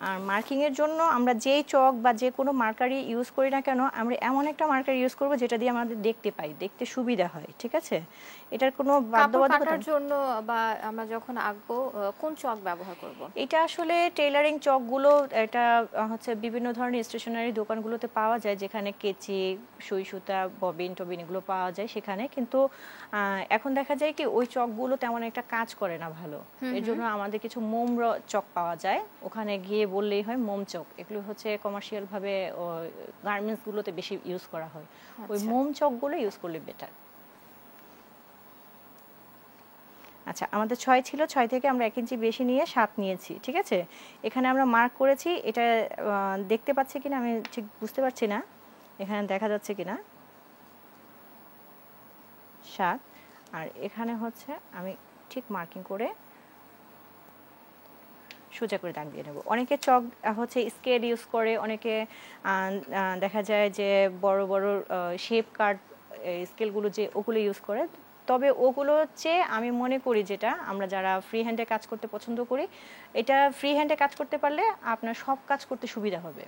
আর মার্কিং এর জন্য আমরা যেই চক বা যে কোনো মার্কারই ইউজ করি না কেন, আমরা এমন একটা মার্কার ইউজ করব যেটা দিয়ে আমাদের দেখতে পাই, দেখতে সুবিধা হয়, ঠিক আছে? এটার কোনো কাপড় বাধ্যবাধকতা কাটার জন্য বা আমরা যখন আঁকবো কোন চক ব্যবহার করব? এটা আসলে টেইলারিং চকগুলো, এটা হচ্ছে বিভিন্ন ধরনের স্টেশনারি দোকানগুলোতে পাওয়া যায়, যেখানে কেচি, সুই সুতা, ববিন টবিন এগুলো পাওয়া যায় সেখানে। কিন্তু এখন দেখা যায় কি ওই চকগুলো তেমন একটা কাজ করে না ভালো। এর জন্য আমাদের কিছু মোম চক পাওয়া যায়, ওখানে গিয়ে বললেই হয় মোম চক। এগুলো হচ্ছে কমার্শিয়াল ভাবে গার্মেন্টসগুলোতে বেশি ইউজ করা হয়। ওই আচ্ছা। মোম চকগুলো ইউজ করলে বেটার। আচ্ছা, আমাদের 6 ছিল, 6 থেকে আমরা 1 ইঞ্চি বেশি নিয়ে 7 নিয়েছি, ঠিক আছে? এখানে আমরা মার্ক করেছি, এটা দেখতে পাচ্ছি কিনা আমি ঠিক বুঝতে পারছি না, এখানে দেখা যাচ্ছে কিনা 7। আর এখানে হচ্ছে আমি ঠিক মার্কিং করে সোজা করে দাগ দিয়ে নেব। অনেকে চক হচ্ছে স্কেল ইউজ করে, অনেকে দেখা যায় যে বড় বড় শেপ কাট স্কেলগুলো যে ওগুলো ইউজ করে। তবে ওগুলো হচ্ছে আমি মনে করি যেটা আমরা যারা ফ্রি হ্যান্ডে কাজ করতে পছন্দ করি, এটা ফ্রি হ্যান্ডে কাজ করতে পারলে আপনার সব কাজ করতে সুবিধা হবে।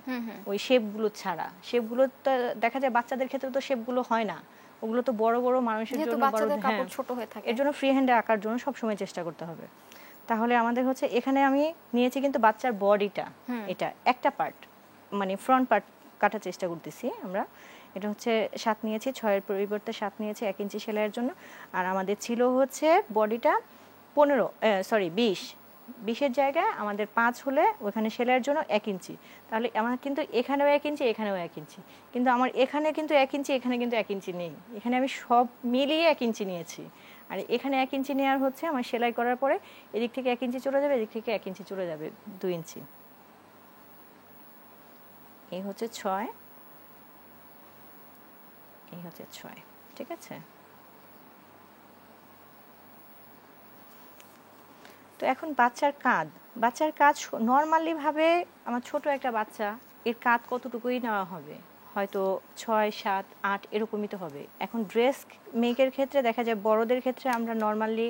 ওই শেপগুলো ছাড়া, শেপগুলো তো দেখা যায় বাচ্চাদের ক্ষেত্রে তো শেপগুলো হয় না, ওগুলো তো বড় বড় মানুষের যেহেতু জন্য, বড়, বাচ্চাদের হ্যাঁ, কাপড় ছোট হয়ে থাকে। এর জন্য ফ্রি হ্যান্ডে আঁকার জন্য সবসময় চেষ্টা করতে হবে। তাহলে আমাদের হচ্ছে এখানে আমি নিয়েছি কিন্তু বাচ্চার বডিটা, এটা একটা পার্ট, মানে ফ্রন্ট পার্ট কাটার চেষ্টা করতেছি আমরা। এটা হচ্ছে 7 নিয়েছি, 6-এর পরিবর্তে 7 নিয়েছি 1 ইঞ্চি সেলাইয়ের জন্য। আর আমাদের ছিল হচ্ছে বডিটা 20-এর জায়গায় আমাদের 5 হলে ওখানে সেলাইয়ের জন্য 1 ইঞ্চি। তাহলে আমার কিন্তু এখানেও 1 ইঞ্চি, এখানেও 1 ইঞ্চি, কিন্তু আমার এখানে কিন্তু 1 ইঞ্চি, এখানে কিন্তু 1 ইঞ্চি নেই। এখানে আমি সব মিলিয়ে 1 ইঞ্চি নিয়েছি। আর এখানে 1 ইঞ্চি নেওয়ার হচ্ছে আমার সেলাই করার পরে এদিক থেকে 1 ইঞ্চি চলে যাবে, এদিক থেকে 1 ইঞ্চি চলে যাবে, 2 ইঞ্চি। এই হচ্ছে 6, এই হচ্ছে 6, ঠিক আছে? তো এখন বাচ্চার কাজ নর্মালি ভাবে আমার ছোট একটা বাচ্চা, এর কাজ কতটুকুই নেওয়া হবে, হয়তো 6, 7, 8 এরকমই তো হবে। এখন ড্রেস মেকের ক্ষেত্রে দেখা যায় বড়দের ক্ষেত্রে আমরা নর্মালি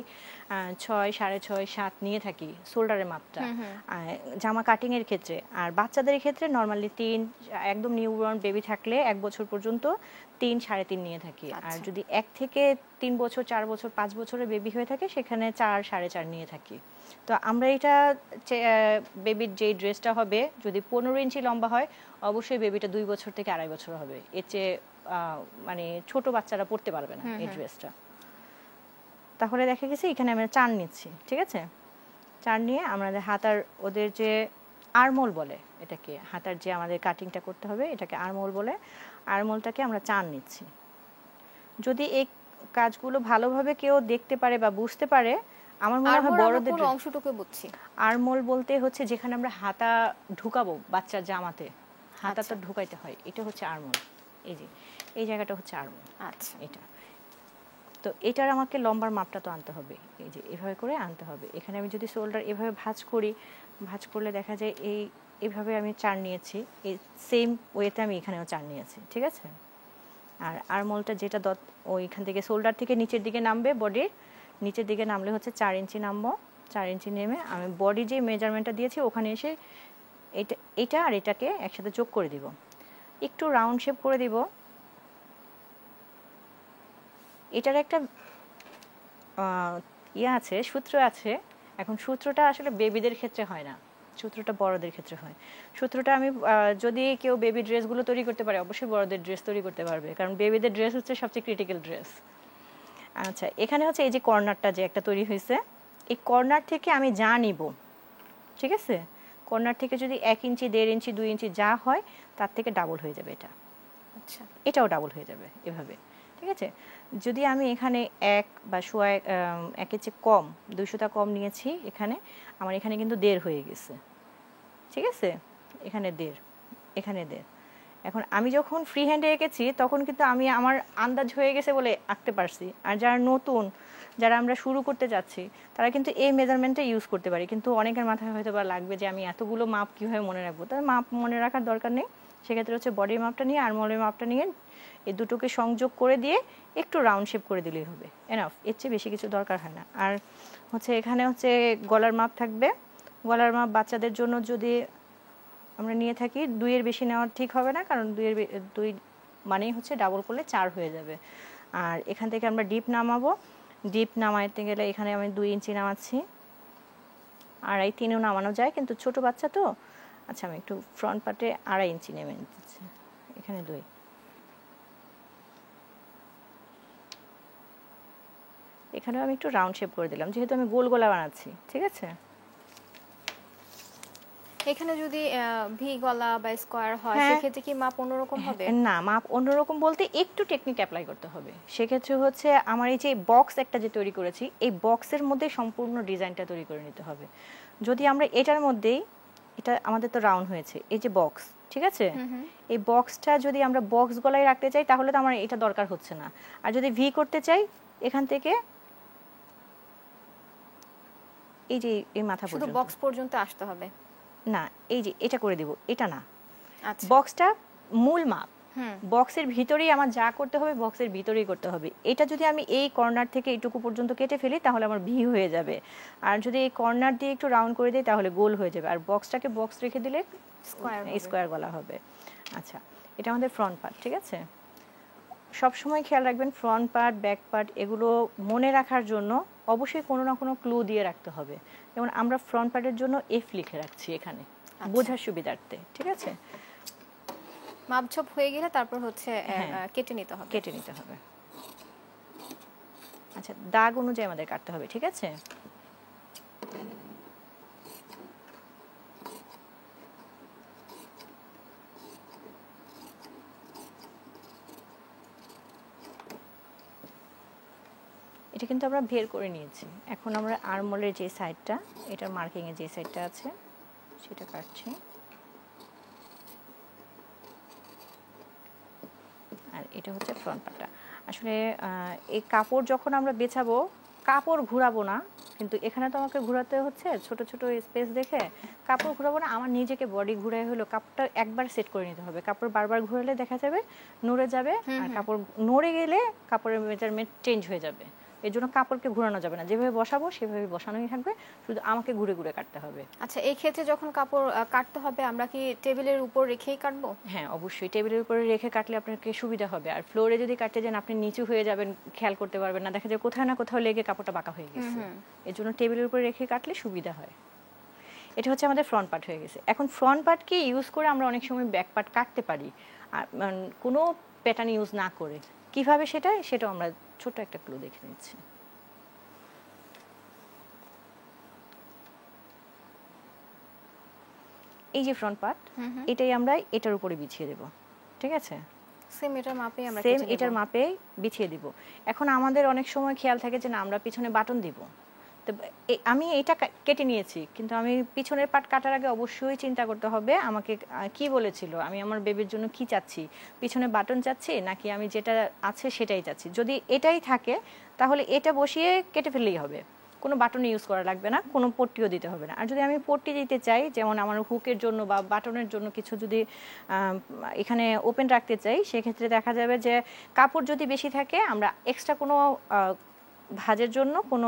6, 6.5, 7 নিয়ে থাকি শোল্ডারের মাপটা জামা কাটিং এর ক্ষেত্রে। আর বাচ্চাদের ক্ষেত্রে নর্মালি 3, একদম নিউবর্ন বেবি থাকলে 1 বছর পর্যন্ত 3, 3.5 নিয়ে থাকি। আর যদি 1 থেকে 3 বছর, 4 বছর, 5 বছরের বেবি হয়ে থাকে সেখানে 4, 4.5 নিয়ে থাকি। তো আমরা এটা বেবির যে ড্রেসটা হবে যদি 15 ইঞ্চি লম্বা হয়, অবশ্যই বেবিটা 2 বছর থেকে 2.5 বছর হবে। এর চেয়ে মানে ছোট বাচ্চারা পড়তে পারবে না এই ড্রেসটা। তাহলে দেখা গেছে এখানে আমরা 4 নিচ্ছি, ঠিক আছে? 4 নিয়ে আমাদের হাতার ওদের যে আরমোল বলে, এটাকে হাতার যে আমাদের কাটিংটা করতে হবে এটাকে আরমোল বলে, আরমোলটাকে আমরা 4 নিচ্ছি। যদি এই কাজগুলো ভালোভাবে কেউ দেখতে পারে বা বুঝতে পারে, আমার মনে হয় বড়দের কোন অংশটুকু বুঝছি? আরমোল বলতে হচ্ছে যেখানে আমরা হাতা ঢুকাবো বাচ্চার জামাতে, হাতাটা ঢুকাইতে হয়, এটা হচ্ছে আরমোল। এই যে এই জায়গাটা হচ্ছে আরমোল। আচ্ছা, এটা তো এটার আমাকে লম্বার মাপটা তো আনতে হবে, এই যে এভাবে করে আনতে হবে। এখানে আমি যদি শোল্ডার এভাবে ভাঁজ করি, ভাঁজ করলে দেখা যায় এইভাবে আমি 4 নিয়েছি, এই সেম ওয়েতে আমি এখানেও 4 নিয়েছি, ঠিক আছে? আর আরমোলটা যেটা ওইখান থেকে শোল্ডার থেকে নিচের দিকে নামবে, বডির নিচের দিকে নামলে হচ্ছে 4 ইঞ্চি নামবো। 4 ইঞ্চি নেমে আমি বডি যে মেজারমেন্টটা দিয়েছি ওখানে এসে এটা আর এটাকে একসাথে যোগ করে দিব, একটু রাউন্ড শেপ করে দিব। এটার একটা আছে, সূত্র আছে। এখন সূত্রটা আসলে বেবিদের ক্ষেত্রে হয় না, সূত্রটা বড়দের ক্ষেত্রে হয়। সূত্রটা আমি যদি কেউ বেবি ড্রেসগুলো তৈরি করতে পারে, অবশ্যই বড়দের ড্রেস তৈরি করতে পারবে, কারণ বেবিদের ড্রেস হচ্ছে সবচেয়ে ক্রিটিক্যাল ড্রেস। আচ্ছা, এখানে হচ্ছে এই যে কর্নারটা যে একটা তৈরি হয়েছে, এই কর্নার থেকে আমি যা নিব, ঠিক আছে? কর্নার থেকে যদি 1 ইঞ্চি, 1.5 ইঞ্চি, 2 ইঞ্চি যা হয় তার থেকে ডাবল হয়ে যাবে এটা। আচ্ছা, এটাও ডাবল হয়ে যাবে এভাবে, ঠিক আছে? যদি আমি এখানে 1 বা 1 এর চেয়ে কম, 200টা কম নিয়েছি, এখানে আমার এখানে কিন্তু 1.5 হয়ে গেছে, ঠিক আছে? এখানে 1.5, এখানে 1.5। এখন আমি যখন ফ্রি হ্যান্ডে এঁকেছি তখন কিন্তু আমি আমার আন্দাজ হয়ে গেছে বলে আঁকতে পারছি। আর যারা নতুন, যারা আমরা শুরু করতে যাচ্ছি, তারা কিন্তু এই মেজারমেন্টটা ইউজ করতে পারে। কিন্তু অনেকের মাথায় হয়তো বা লাগবে যে আমি এতগুলো মাপ কীভাবে মনে রাখবো, তাই মাপ মনে রাখার দরকার নেই। সেক্ষেত্রে হচ্ছে বডির মাপটা নিয়ে আরমোলের মাপটা নিয়ে এই দুটোকে সংযোগ করে দিয়ে একটু রাউন্ড শেপ করে দিলেই হবে, এনাফ। এর চেয়ে বেশি কিছু দরকার হয় না। আর হচ্ছে এখানে হচ্ছে গলার মাপ থাকবে, গলার মাপ বাচ্চাদের জন্য যদি আমরা নিয়ে থাকি। 2 এর বেশি নেওয়া ঠিক হবে না, কারণ 2 মানেই হচ্ছে ডাবল করলে 4 হয়ে যাবে। আর এখান থেকে আমরা ডিপ নামাবো। ডিপ নামাইতে গেলে এখানে আমি 2 ইঞ্চি নামাচ্ছি, 2.5-3ও নামানো যায়, কিন্তু ছোট বাচ্চা তো। আচ্ছা, আমি একটু ফ্রন্ট পার্টে 2.5 ইঞ্চি নেমে নিচ্ছি, এখানে 2। এখানেও আমি একটু রাউন্ড শেপ করে দিলাম, যেহেতু আমি গোল গলা বানাচ্ছি। ঠিক আছে, এখানে যদি ভি গলা বা স্কোয়ার হয় হ্যাঁ। সেক্ষেত্রে কি মাপ অন্যরকম হবে? না, মাপ অন্যরকম বলতে একটু টেকনিক অ্যাপ্লাই করতে হবে। সেক্ষেত্রে হচ্ছে আমার এই যে বক্স একটা যে তৈরি করেছি, এই বক্সের মধ্যে সম্পূর্ণ ডিজাইনটা তৈরি করে নিতে হবে। যদি আমরা এটার মধ্যেই, এটা আমাদের তো রাউন্ড হয়েছে, এই যে বক্স, ঠিক আছে, এই বক্সটা যদি আমরা বক্স গলায় রাখতে চাই তাহলে তো আমার এটা দরকার হচ্ছে না। আর যদি ভি করতে চাই, এখান থেকে এই যে এই মাথা শুধু পর্যন্ত, বক্স পর্যন্ত আসতে হবে? না, এই যে এটা করে দিব, এটা না, আচ্ছা। বক্সটা মূল মাপ। বক্সের ভিতরেই আমার যা করতে হবে বক্সের ভিতরেই করতে হবে। এটা যদি আমি এই কর্নার থেকে এইটুকু পর্যন্ত কেটে ফেলি তাহলে আমার ভি হয়ে যাবে, আর যদি এই কর্নার দিয়ে একটু রাউন্ড করে দিই তাহলে গোল হয়ে যাবে, আর বক্সটাকে বক্স রেখে দিলে স্কোয়ার গলা হবে। আচ্ছা, এটা আমাদের ফ্রন্ট পার্ট। ঠিক আছে, সব সময় খেয়াল রাখবেন ফ্রন্ট পার্ট ব্যাক পার্ট এগুলো মনে রাখার জন্য অবশ্যই কোনো না কোনো ক্লু দিয়ে রাখতে হবে। যেমন আমরা ফ্রন্ট পার্টের জন্য এফ লিখে রাখছি এখানে, বোঝার সুবিধার্থে। ঠিক আছে, মাপঝোপ হয়ে গেলে তারপর হচ্ছে কেটে নিতে হবে। কেটে নিতে হবে। আচ্ছা, দাগ অনুযায়ী আমাদের কাটতে হবে। ঠিক আছে, এটা কিন্তু আমরা বের করে নিয়েছি। এখন আমরা আর্মহোলের যে সাইডটা, এটার মার্কিংয়ে যে সাইডটা আছে সেটা কাটছি। আর এটা হচ্ছে ফ্রন্ট পার্টটা। আসলে এই কাপড় যখন আমরা বেছাবো, কাপড় ঘোরাবো না, কিন্তু এখানে তো আমাকে ঘোরাতে হচ্ছে ছোট ছোট স্পেস দেখে। কাপড় ঘোরাবো না, আমার নিজেকে বডি ঘুরাই হলো কাপড়টা একবার সেট করে নিতে হবে। কাপড় বারবার ঘোরালে দেখা যাবে নড়ে যাবে, আর কাপড় নড়ে গেলে কাপড়ের মেজারমেন্ট চেঞ্জ হয়ে যাবে। এর জন্য কাপড়কে ঘোরানো যাবে না, যেভাবে বসাবো সেভাবে বসানোই থাকবে, শুধু আমাকে ঘুরে ঘুরে কাটতে হবে। আচ্ছা, এই ক্ষেত্রে যখন কাপড় কাটতে হবে আমরা কি টেবিলের উপর রেখেই কাটবো? হ্যাঁ, অবশ্যই টেবিলের উপরে রেখে কাটলে আপনাকে সুবিধা হবে। আর ফ্লোরে যদি কাটতে যান আপনি নিচু হয়ে যাবেন, খেয়াল করতে পারবেন না, দেখা যায় কোথাও না কোথাও লেগে কাপড়টা বাঁকা হয়ে গেছে। এর জন্য টেবিলের উপরে রেখে কাটলে সুবিধা হয়। এটা হচ্ছে আমাদের ফ্রন্ট পার্ট হয়ে গেছে। এখন ফ্রন্ট পার্টকে ইউজ করে আমরা অনেক সময় ব্যাক পার্ট কাটতে পারি, আর কোনো প্যাটার্ন ইউজ না করে। কিভাবে সেটাও আমরা ছোট একটা ক্লু দেখে নিচ্ছি। এই যে ফ্রন্ট পার্ট, এটাই আমরা এটার উপরে বিছিয়ে দেব। ঠিক আছে, সেম এটার মাপে আমরা সেম এটার মাপে বিছিয়ে দিব। এখন আমাদের অনেক সময় খেয়াল থাকে যে না, আমরা পিছনে বাটন দিব, তো আমি এটা কেটে নিয়েছি, কিন্তু আমি পিছনের পার্ট কাটার আগে অবশ্যই চিন্তা করতে হবে আমাকে কি বলেছিল, আমি আমার বেবির জন্য কি চাচ্ছি, পিছনে বাটন চাচ্ছি নাকি আমি যেটা আছে সেটাই চাচ্ছি। যদি এটাই থাকে তাহলে এটা বসিয়ে কেটে ফেললেই হবে, কোনো বাটন ইউজ করা লাগবে না, কোনো পট্টিও দিতে হবে না। আর যদি আমি পট্টি দিতে চাই, যেমন আমার হুকের জন্য বা বাটনের জন্য কিছু যদি এখানে ওপেন রাখতে চাই, সেক্ষেত্রে দেখা যাবে যে কাপড় যদি বেশি থাকে আমরা এক্সট্রা কোনো ভাঁজের জন্য কোনো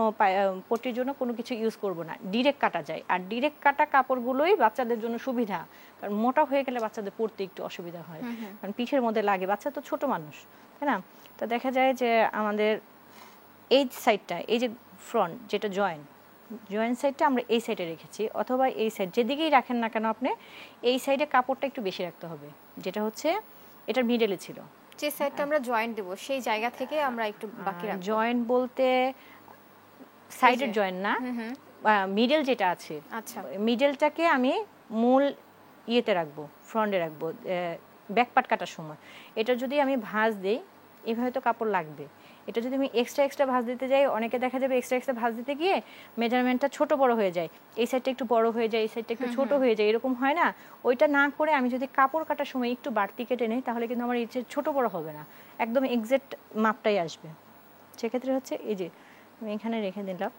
পট্টির জন্য কোনো কিছু ইউজ করব না, ডিরেক্ট কাটা যায়। আর ডিরেক্ট কাটা কাপড়গুলোই বাচ্চাদের জন্য সুবিধা, কারণ মোটা হয়ে গেলে বাচ্চাদের পরতে একটু অসুবিধা হয়, কারণ পিঠের মধ্যে লাগে, বাচ্চা তো ছোট মানুষ, তাই না? তো দেখা যায় যে আমাদের এই সাইডটা, এই যে ফ্রন্ট যেটা জয়েন্ট সাইডটা আমরা এই সাইডে রেখেছি, অথবা এই সাইড যেদিকেই রাখেন না কেন আপনি, এই সাইডে কাপড়টা একটু বেশি রাখতে হবে, যেটা হচ্ছে এটার মিডলে ছিল। যে সাইডটা আমরা জয়েন্ট দেব সেই জায়গা থেকে আমরা একটু বাকি রাখব। জয়েন্ট বলতে সাইডের জয়েন্ট না, মিডল যেটা আছে, আচ্ছা, মিডলটাকে আমি মূল ইয়েতে রাখবো, ফ্রন্টে রাখবো ব্যাক পার্ট কাটার সময়। এটা যদি আমি ভাঁজ দিই, এভাবে তো কাপড় লাগবে, এটা যদি আমি এক্সট্রা ভাঁজ দিতে যাই, অনেকে দেখা যাবে এক্সট্রা ভাঁজ দিতে গিয়ে মেজারমেন্টটা ছোট বড় হয়ে যায়, এই সাইডটা একটু বড় হয়ে যায়, এই সাইডটা একটু ছোট হয়ে যায়, এরকম হয় না? ওইটা না করে আমি যদি কাপড় কাটার সময় একটু বাড়তি কেটে নিই তাহলে কিন্তু আমার ইচ্ছে ছোট বড় হবে না, একদম এক্সাক্ট মাপটাই আসবে। সেক্ষেত্রে হচ্ছে এই যে আমি এখানে রেখে দিলাম,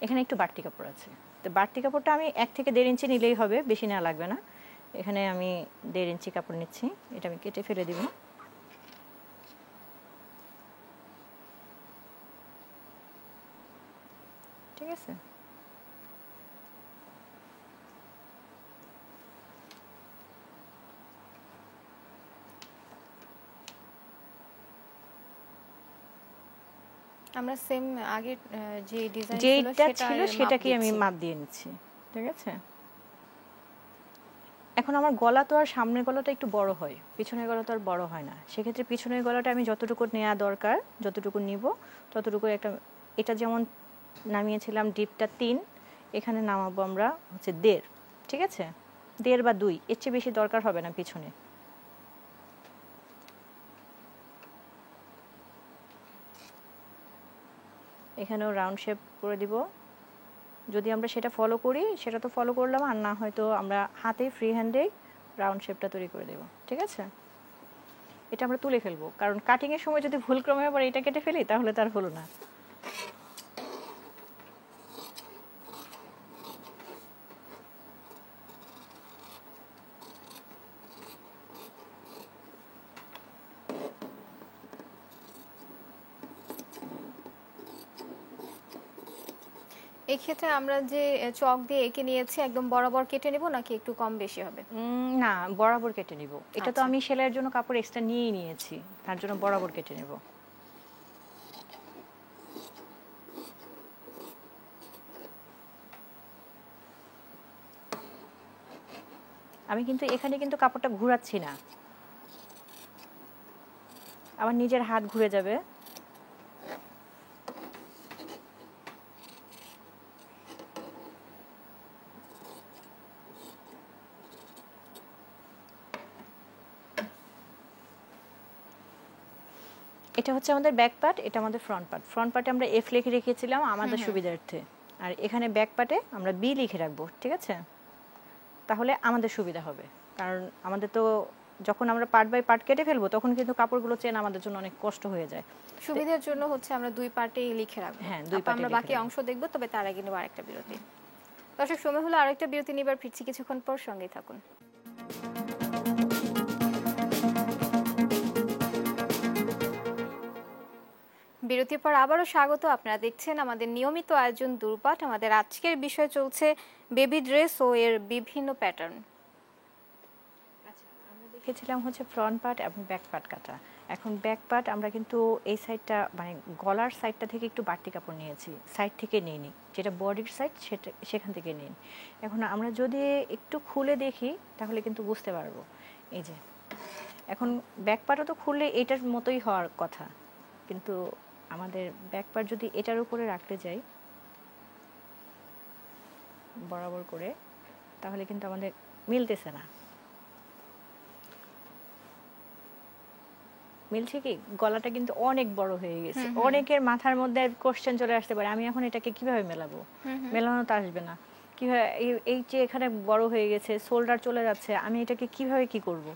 এখানে একটু বাড়তি কাপড় আছে, তো বাড়তি কাপড়টা আমি 1 থেকে 1.5 ইঞ্চি নিলেই হবে, বেশি নেওয়া লাগবে না। এখানে আমি 1.5 ইঞ্চি কাপড় নিচ্ছি, এটা আমি কেটে ফেলে দিব। ঠিক আছে, আমরা সেম আগে যে ডিজাইন ছিল যেটা সেটা ছিল মাপ সেটাকেই আমি দিচ্ছি। মাপ দিয়ে নিচ্ছি, ঠিক আছে। এখন আমার গলা তো আর সামনের গলাটা একটু বড় হয়, পিছনের গলা তো আর বড় হয় না। সেক্ষেত্রে পিছনের গলাটা আমি যতটুকু নেওয়া দরকার, যতটুকু নিব ততটুকু একটা, এটা যেমন নামিয়েছিলাম ডিপটা 3, এখানে নামাবো আমরা হচ্ছে 1.5, ঠিক আছে, 1.5 বা 2, এর চেয়ে বেশি দরকার হবে না পিছনে। এখানেও রাউন্ড শেপ করে দিব। যদি আমরা সেটা ফলো করি সেটা তো ফলো করলাম, আর না হয়তো আমরা হাতে ফ্রি হ্যান্ডে রাউন্ড শেপটা তৈরি করে দেব, ঠিক আছে। এটা আমরা তুলে ফেলবো, কারণ কাটিং এর সময় যদি ভুলক্রমে আবার এটা কেটে ফেলি তাহলে তার হলো না। এই ক্ষেত্রে আমরা যে চক দিয়ে এঁকে নিয়েছি একদম বরাবর কেটে নেব নাকি একটু কম বেশি হবে? না, বরাবর কেটে নিব। এটা তো আচ্ছা। আমি সেলাইয়ের জন্য কাপড় এক্সট্রা নিয়েই নিয়েছি, তার জন্য বরাবর কেটে নেব। আমি কিন্তু এখানে কিন্তু কাপড়টা ঘোরাচ্ছি না, আমার নিজের হাত ঘুরে যাবে। এটা হচ্ছে আমাদের ব্যাক পার্ট, এটা আমাদের ফ্রন্ট পার্ট। ফ্রন্ট পার্টে আমরা এফ লিখে রেখেছিলাম আমাদের সুবিধার্থে, আর এখানে ব্যাক পার্টে আমরা বি লিখে রাখবো, ঠিক আছে। তাহলে আমাদের সুবিধা হবে, কারণ আমাদের তো যখন আমরা পার্ট বাই পার্ট কেটে ফেলবো তখন কিন্তু কাপড়গুলো চেনা আমাদের জন্য অনেক কষ্ট হয়ে যায়। সুবিধার জন্য হচ্ছে আমরা দুই পার্টেই লিখে রাখবো। হ্যাঁ, দুই তারপর পার্টে আমরা লিখে বাকি রাখবো। অংশ দেখব, তবে তার আগে নেব আরেকটা বিরতি। দর্শক, সময় হলো আরেকটা বিরতি নিবার, ফিরছি কিছুক্ষণ পর, সঙ্গেই থাকুন। বিরতির পর আবারও স্বাগত। আপনারা দেখছেন আমাদের নিয়মিত আয়োজন দূরপাঠ। আমাদের আজকের বিষয় চলছে বেবি ড্রেস ও এর বিভিন্ন প্যাটার্ন। আচ্ছা, আমরা দেখেছিলাম হচ্ছে ফ্রন্ট পার্ট এবং ব্যাক পার্ট কাটা। এখন ব্যাক পার্ট আমরা কিন্তু এই সাইডটা মানে গলার সাইডটা থেকে একটু বাড়তি কাপড় নিয়েছি, সাইড থেকে নিইনি, যেটা বডির সাইড সেটা সেখান থেকে নিন। এখন আমরা যদি একটু খুলে দেখি তাহলে কিন্তু বুঝতে পারবো। এই যে এখন ব্যাক পার্টও তো খুললে এটার মতোই হওয়ার কথা, কিন্তু আমাদের ব্যাক পার্ট যদি এটার উপরে রাখতে যাই বরাবর করে, তাহলে কিন্তু আমাদের মিলতেছে না। মিলছে কি, গলাটা কিন্তু অনেক বড় হয়ে গেছে। অনেকের মাথার মধ্যে কোশ্চেন চলে আসতে পারে, আমি এখন এটাকে কিভাবে মেলাবো। মেলানো তো আসবে না, কিভাবে এই যে এখানে বড় হয়ে গেছে, শোল্ডার চলে যাচ্ছে, আমি এটাকে কিভাবে কি করব।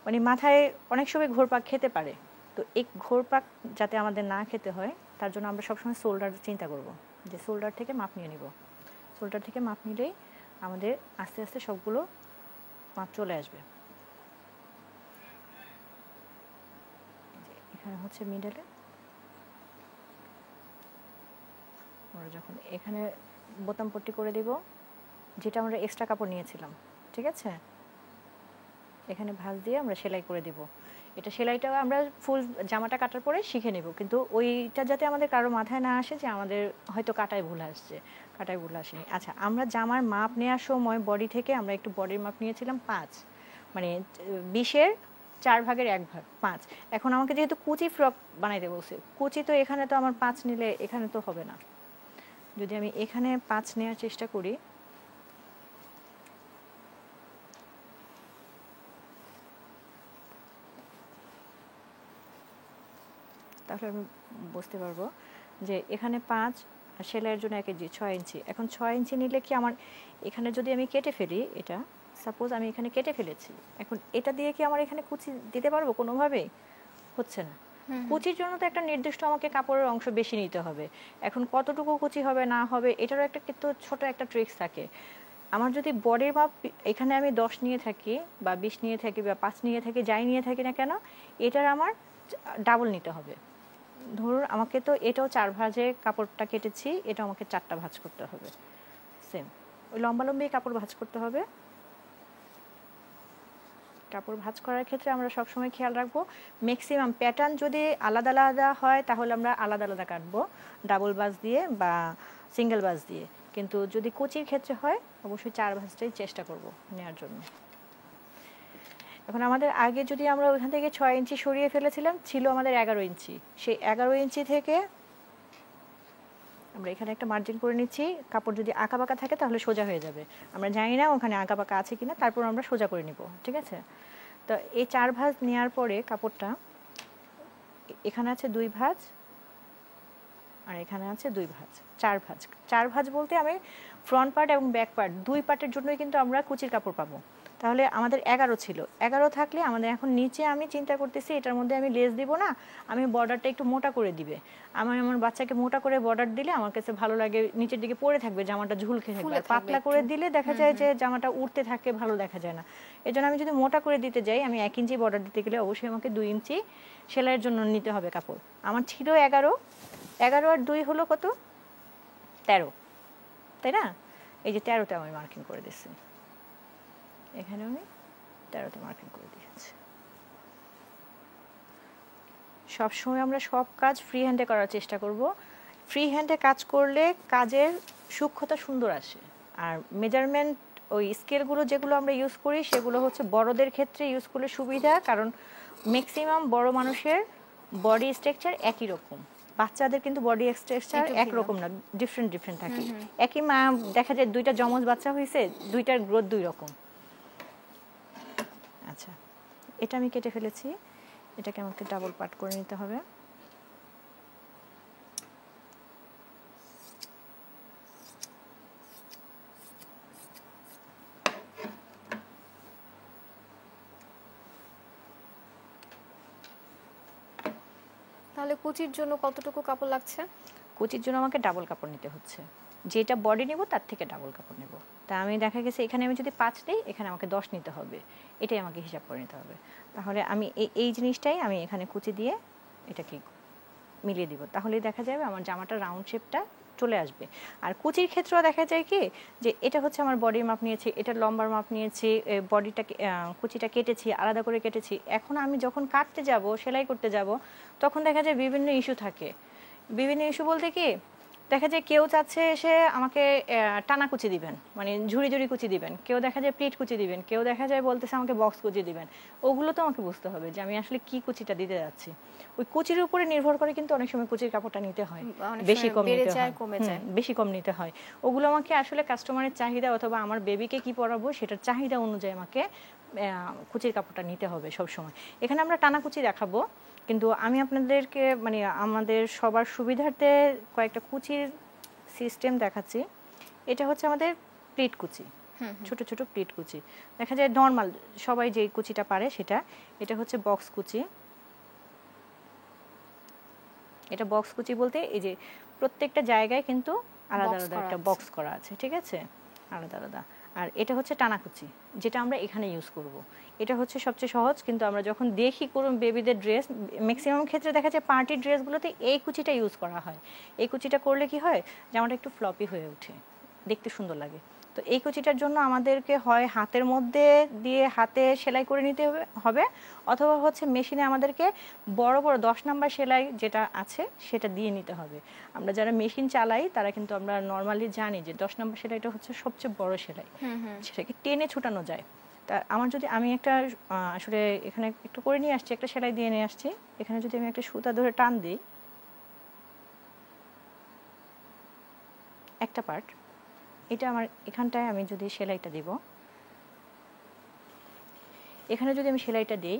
মানে মাথায় অনেক সময় ঘোরপাক খেতে পারে। তো এই ঘোরপাক যাতে আমাদের না খেতে হয় তার জন্য আমরা সবসময় শোল্ডার চিন্তা করব, যে শোল্ডার থেকে মাপ নিয়ে নিব। শোল্ডার থেকে মাপ নিলেই আমাদের আস্তে আস্তে সবগুলো মাপ চলে আসবে। এখানে হচ্ছে মিডলে আমরা যখন এখানে বোতাম পট্টি করে দিব, যেটা আমরা এক্সট্রা কাপড় নিয়েছিলাম, ঠিক আছে, এখানে ভাঁজ দিয়ে আমরা সেলাই করে দিব। এটা সেলাইটা আমরা ফুল জামাটা কাটার পরে শিখে নেব, কিন্তু ওইটা যাতে আমাদের কারো মাথায় না আসে যে আমাদের হয়তো কাটায় ভুল আসছে, কাটায় ভুল আসেনি। আচ্ছা, আমরা জামার মাপ নেওয়ার সময় বডি থেকে আমরা একটু বডির মাপ নিয়েছিলাম 5, মানে 20-এর 4/1 5। এখন আমাকে যেহেতু কুচি ফ্রক বানাইতে বলছে, কুচি তো এখানে তো আমার 5 নিলে এখানে তো হবে না। যদি আমি এখানে 5 নেওয়ার চেষ্টা করি, তাহলে আমি বুঝতে পারবো যে এখানে 5 আর সেলাইয়ের জন্য 1 ইঞ্চি 6 ইঞ্চি। এখন 6 ইঞ্চি নিলে কি আমার এখানে যদি আমি কেটে ফেলি, এটা সাপোজ আমি এখানে কেটে ফেলেছি, এখন এটা দিয়ে কি আমার এখানে কুচি দিতে পারবো? কোনোভাবেই হচ্ছে না। কুচির জন্য তো একটা নির্দিষ্ট আমাকে কাপড়ের অংশ বেশি নিতে হবে। এখন কতটুকু কুচি হবে না হবে এটারও একটা কিন্তু ছোট একটা ট্রিক্স থাকে। আমার যদি বডির মাপ এখানে আমি 10 নিয়ে থাকি বা 20 নিয়ে থাকি বা 5 নিয়ে থাকি, যাই নিয়ে থাকি না কেন, এটার আমার ডাবল নিতে হবে। ধরুন আমাকে তো এটাও 4 ভাঁজে কাপড়টা কেটেছি, এটা আমাকে 4টা ভাঁজ করতে হবে। সেম ওই লম্বালম্বি কাপড় ভাঁজ করতে হবে। কাপড় ভাঁজ করার ক্ষেত্রে আমরা সবসময় খেয়াল রাখবো ম্যাক্সিমাম প্যাটার্ন যদি আলাদা আলাদা হয় তাহলে আমরা আলাদা আলাদা কাটবো ডাবল ভাঁজ দিয়ে বা সিঙ্গেল ভাঁজ দিয়ে, কিন্তু যদি কুচির ক্ষেত্রে হয় অবশ্যই 4 ভাঁজটাই চেষ্টা করব নেওয়ার জন্য। এখন আমাদের আগে যদি আমরা ওইখান থেকে 6 ইঞ্চি সরিয়ে ফেলেছিলাম, ছিল আমাদের 11 ইঞ্চি, সেই 11 ইঞ্চি থেকে আমরা এখানে একটা মার্জিন করে নিচ্ছি। কাপড় যদি আঁকাবাঁকা থাকে তাহলে সোজা হয়ে যাবে, আমরা জানি না ওখানে আঁকাবাঁকা আছে কিনা, তারপর আমরা সোজা করে নিব, ঠিক আছে। তো এই 4 ভাঁজ নেওয়ার পরে কাপড়টা এখানে আছে 2 ভাঁজ আর এখানে আছে 2 ভাঁজ, 4 ভাঁজ। 4 ভাঁজ বলতে আমি ফ্রন্ট পার্ট এবং ব্যাক পার্ট 2 পার্টের জন্যই কিন্তু আমরা কুচির কাপড় পাবো। তাহলে আমাদের 11 ছিল, 11 থাকলে আমাদের এখন নিচে আমি চিন্তা করতেছি এটার মধ্যে আমি লেস দিব না, আমি বর্ডারটা একটু মোটা করে দিবে। আমার বাচ্চাকে মোটা করে বর্ডার দিলে আমার কাছে ভালো লাগে, নিচের দিকে পড়ে থাকবে, জামাটা ঝুলকে থাকবে। আর পাতলা করে দিলে দেখা যায় যে জামাটা উঠতে থাকে, ভালো দেখা যায় না। এজন্য আমি যদি মোটা করে দিতে যাই, আমি 1 ইঞ্চি বর্ডার দিতে গেলে অবশ্যই আমাকে 2 ইঞ্চি সেলাইয়ের জন্য নিতে হবে কাপড়। আমার ছিল 11, 11 আর 2 হলো কত, 13, তাই না? এই যে 13তে আমি মার্কিং করে দিচ্ছি, এখানে আমি 13তে মার্কিং করে দিয়েছি। সবসময় আমরা সব কাজ ফ্রি হ্যান্ডে করার চেষ্টা করব। ফ্রি হ্যান্ডে কাজ করলে কাজের সূক্ষ্মতা সুন্দর আসে। আর মেজারমেন্ট ওই স্কেলগুলো যেগুলো আমরা ইউজ করি সেগুলো হচ্ছে বড়দের ক্ষেত্রে ইউজ করলে সুবিধা, কারণ ম্যাক্সিমাম বড় মানুষের বডি স্ট্রাকচার একই রকম, বাচ্চাদের কিন্তু বডি স্ট্রাকচার একরকম না, ডিফারেন্ট থাকে। একই মা দেখা যায় 2টা যমজ বাচ্চা হয়েছে, 2টার গ্রোথ 2 রকম। আচ্ছা, এটা আমি কেটে ফেলেছি, এটাকে আমাকে ডাবল পার্ট করে নিতে হবে। তাহলে কুচির জন্য কতটুকু কাপড় লাগছে? কুচির জন্য আমাকে ডাবল কাপড় নিতে হচ্ছে, যেটা বডি নেব তার থেকে ডাবল কাপড় নেব। তা আমি দেখা গেছে এখানে আমি যদি 5 নিই, এখানে আমাকে 10 নিতে হবে, এটাই আমাকে হিসাব করে নিতে হবে। তাহলে আমি এই জিনিসটাই আমি এখানে কুচি দিয়ে এটাকে মিলিয়ে দিব, তাহলে দেখা যাবে আমার জামাটা রাউন্ড শেপটা চলে আসবে। আর কুচির ক্ষেত্রেও দেখা যায় কি যে এটা হচ্ছে আমার বডির মাপ নিয়েছি, এটা লম্বার মাপ নিয়েছি, বডিটাকে কুচিটা কেটেছি, আলাদা করে কেটেছি। এখন আমি যখন কাটতে যাব, সেলাই করতে যাব, তখন দেখা যায় বিভিন্ন ইস্যু থাকে। বিভিন্ন ইস্যু বলতে কি, দেখা যায় কেউ চাচ্ছে এসে আমাকে টানা কুচি দিবেন, মানে ঝুড়ি ঝুড়ি কুচি দিবেন, কেউ দেখা যায় প্লেট কুচি দিবেন, কেউ দেখা যায় বলতেছে আমাকে বক্স কুচি দিবেন। ওগুলো তো আমাকে বুঝতে হবে যে আমি আসলে কি কুচিটা দিতে যাচ্ছি। ওই কুচির উপরে নির্ভর করে কিন্তু অনেক সময় কুচির কাপড়টা নিতে হয়, বেশি কম নিতে হয়, বেশি কম নিতে হয়। ওগুলো আমাকে আসলে কাস্টমারের চাহিদা অথবা আমার বেবিকে কি পরাবো সেটার চাহিদা অনুযায়ী আমাকে কুচির কাপড়টা নিতে হবে সব সময়। এখানে আমরা টানা কুচি দেখাবো, কিন্তু আমি আপনাদেরকে মানে আমাদের সবার সুবিধার্থে কয়েকটা কুচির সিস্টেম দেখাচ্ছি। এটা হচ্ছে আমাদের প্লিট কুচি, ছোট ছোট প্লিট কুচি, দেখা যায় নর্মাল সবাই যে কুচিটা পারে সেটা। এটা হচ্ছে বক্স কুচি। এটা বক্স কুচি বলতে এই যে প্রত্যেকটা জায়গায় কিন্তু আলাদা আলাদা একটা বক্স করা আছে, ঠিক আছে, আলাদা আলাদা। আর এটা হচ্ছে টানা কুচি, যেটা আমরা এখানে ইউজ করব। এটা হচ্ছে সবচেয়ে সহজ, কিন্তু আমরা যখন দেখি কোনো বেবিদের ড্রেস, ম্যাক্সিমাম ক্ষেত্রে দেখা যায় পার্টি ড্রেসগুলোতে এই কুচিটা ইউজ করা হয়। এই কুচিটা করলে কি হয়, জামাটা একটু ফ্লপি হয়ে ওঠে, দেখতে সুন্দর লাগে। তো এই কুচিটার জন্য আমাদেরকে হয় হাতের মধ্যে দিয়ে হাতে সেলাই করে নিতে হবে, অথবা হচ্ছে মেশিনে আমাদেরকে বড় বড় 10 নাম্বার সেলাই যেটা আছে সেটা দিয়ে নিতে হবে। আমরা যারা মেশিন চালাই তারা কিন্তু আমরা নর্মালি জানি যে 10 নাম্বার সেলাইটা হচ্ছে সবচেয়ে বড় সেলাই, সেটাকে টেনে ছুটানো যায়। তা আমার যদি আমি একটা আসলে এখানে একটু করে নিয়ে আসছি, একটা সেলাই দিয়ে নিয়ে আসছি, এখানে যদি আমি একটা সুতা ধরে টান দিই একটা পার্ট, এটা আমার এখানটায় আমি যদি সেলাইটা দিব, এখানে যদি আমি সেলাইটা দিই,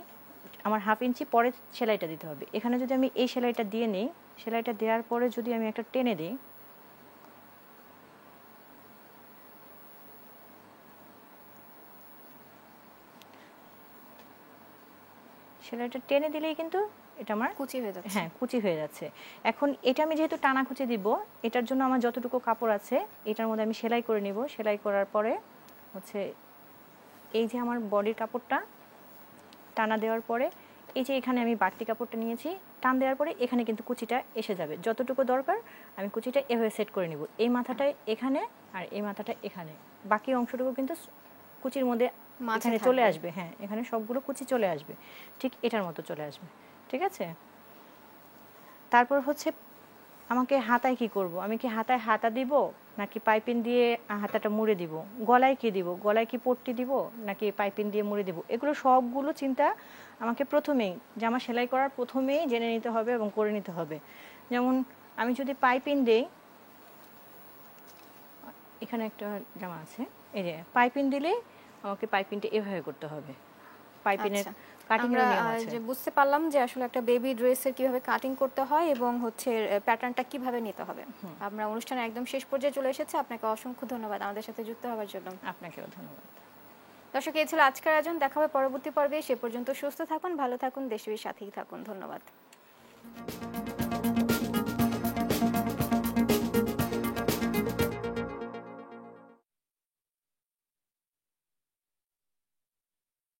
আমার 1/2 ইঞ্চি পরে সেলাইটা দিতে হবে। এখানে যদি আমি এই সেলাইটা দিয়ে নিই, সেলাইটা দেওয়ার পরে যদি আমি একটা টেনে দিই, সেলাইটা টেনে দিলেই কিন্তু এটা আমার কুচি হয়ে যাচ্ছে। হ্যাঁ, কুচি হয়ে যাচ্ছে। এখন এটা আমি যেহেতু টানা কুচি দিব, এটার জন্য আমার যতটুকু কাপড় আছে এটার মধ্যে আমি সেলাই করে নিব। সেলাই করার পরে হচ্ছে এই যে আমার বডির কাপড়টা টানা দেওয়ার পরে এই যে এখানে আমি বাড়তি কাপড়টা নিয়েছি, টান দেওয়ার পরে এখানে কিন্তু কুচিটা এসে যাবে। যতটুকু দরকার আমি কুচিটা এভাবে সেট করে নিব। এই মাথাটা এখানে আর এই মাথাটা এখানে, বাকি অংশটুকু কিন্তু কুচির মধ্যে মাঝে এখানে চলে থাকবে। আসবে, হ্যাঁ এখানে সবগুলো কুচি চলে আসবে, ঠিক এটার মতো চলে আসবে। ঠিক আছে, তারপর হচ্ছে আমাকে হাতায় কি করব, আমি কি হাতায় হাতা দিব নাকি পাইপিং দিয়ে হাতাটা মুড়ে দিব, গলায় কি দিব, গলায় কি পট্টি দিব নাকি পাইপিং দিয়ে মুড়ে দিব, এগুলো সবগুলো চিন্তা আমাকে প্রথমেই জামা সেলাই করার প্রথমেই জেনে নিতে হবে এবং করে নিতে হবে। যেমন আমি যদি পাইপিং দেই, এখানে একটা জামা আছে, এই যে পাইপিং দিলে আমাকে পাইপিংটা এভাবে করতে হবে, পাইপিংয়ের আচ্ছা, আমরা কাটিংয়েরও নিয়ম আছে। যে বুঝতে পারলাম যে আসলে একটা বেবি ড্রেসের কিভাবে কাটিং করতে হয় এবং হচ্ছে প্যাটার্নটা কিভাবে নিতে হবে। আমরা অনুষ্ঠানের একদম শেষ পর্যায়ে চলে এসেছি, আপনাকে অসংখ্য ধন্যবাদ আমাদের সাথে যুক্ত হওয়ার জন্য। আপনাকেও ধন্যবাদ। দর্শক, এই ছিল আজকের আয়োজন, দেখা হবে পরবর্তী পর্বে। সে পর্যন্ত সুস্থ থাকুন, ভালো থাকুন, দেশের সাথেই থাকুন। ধন্যবাদ।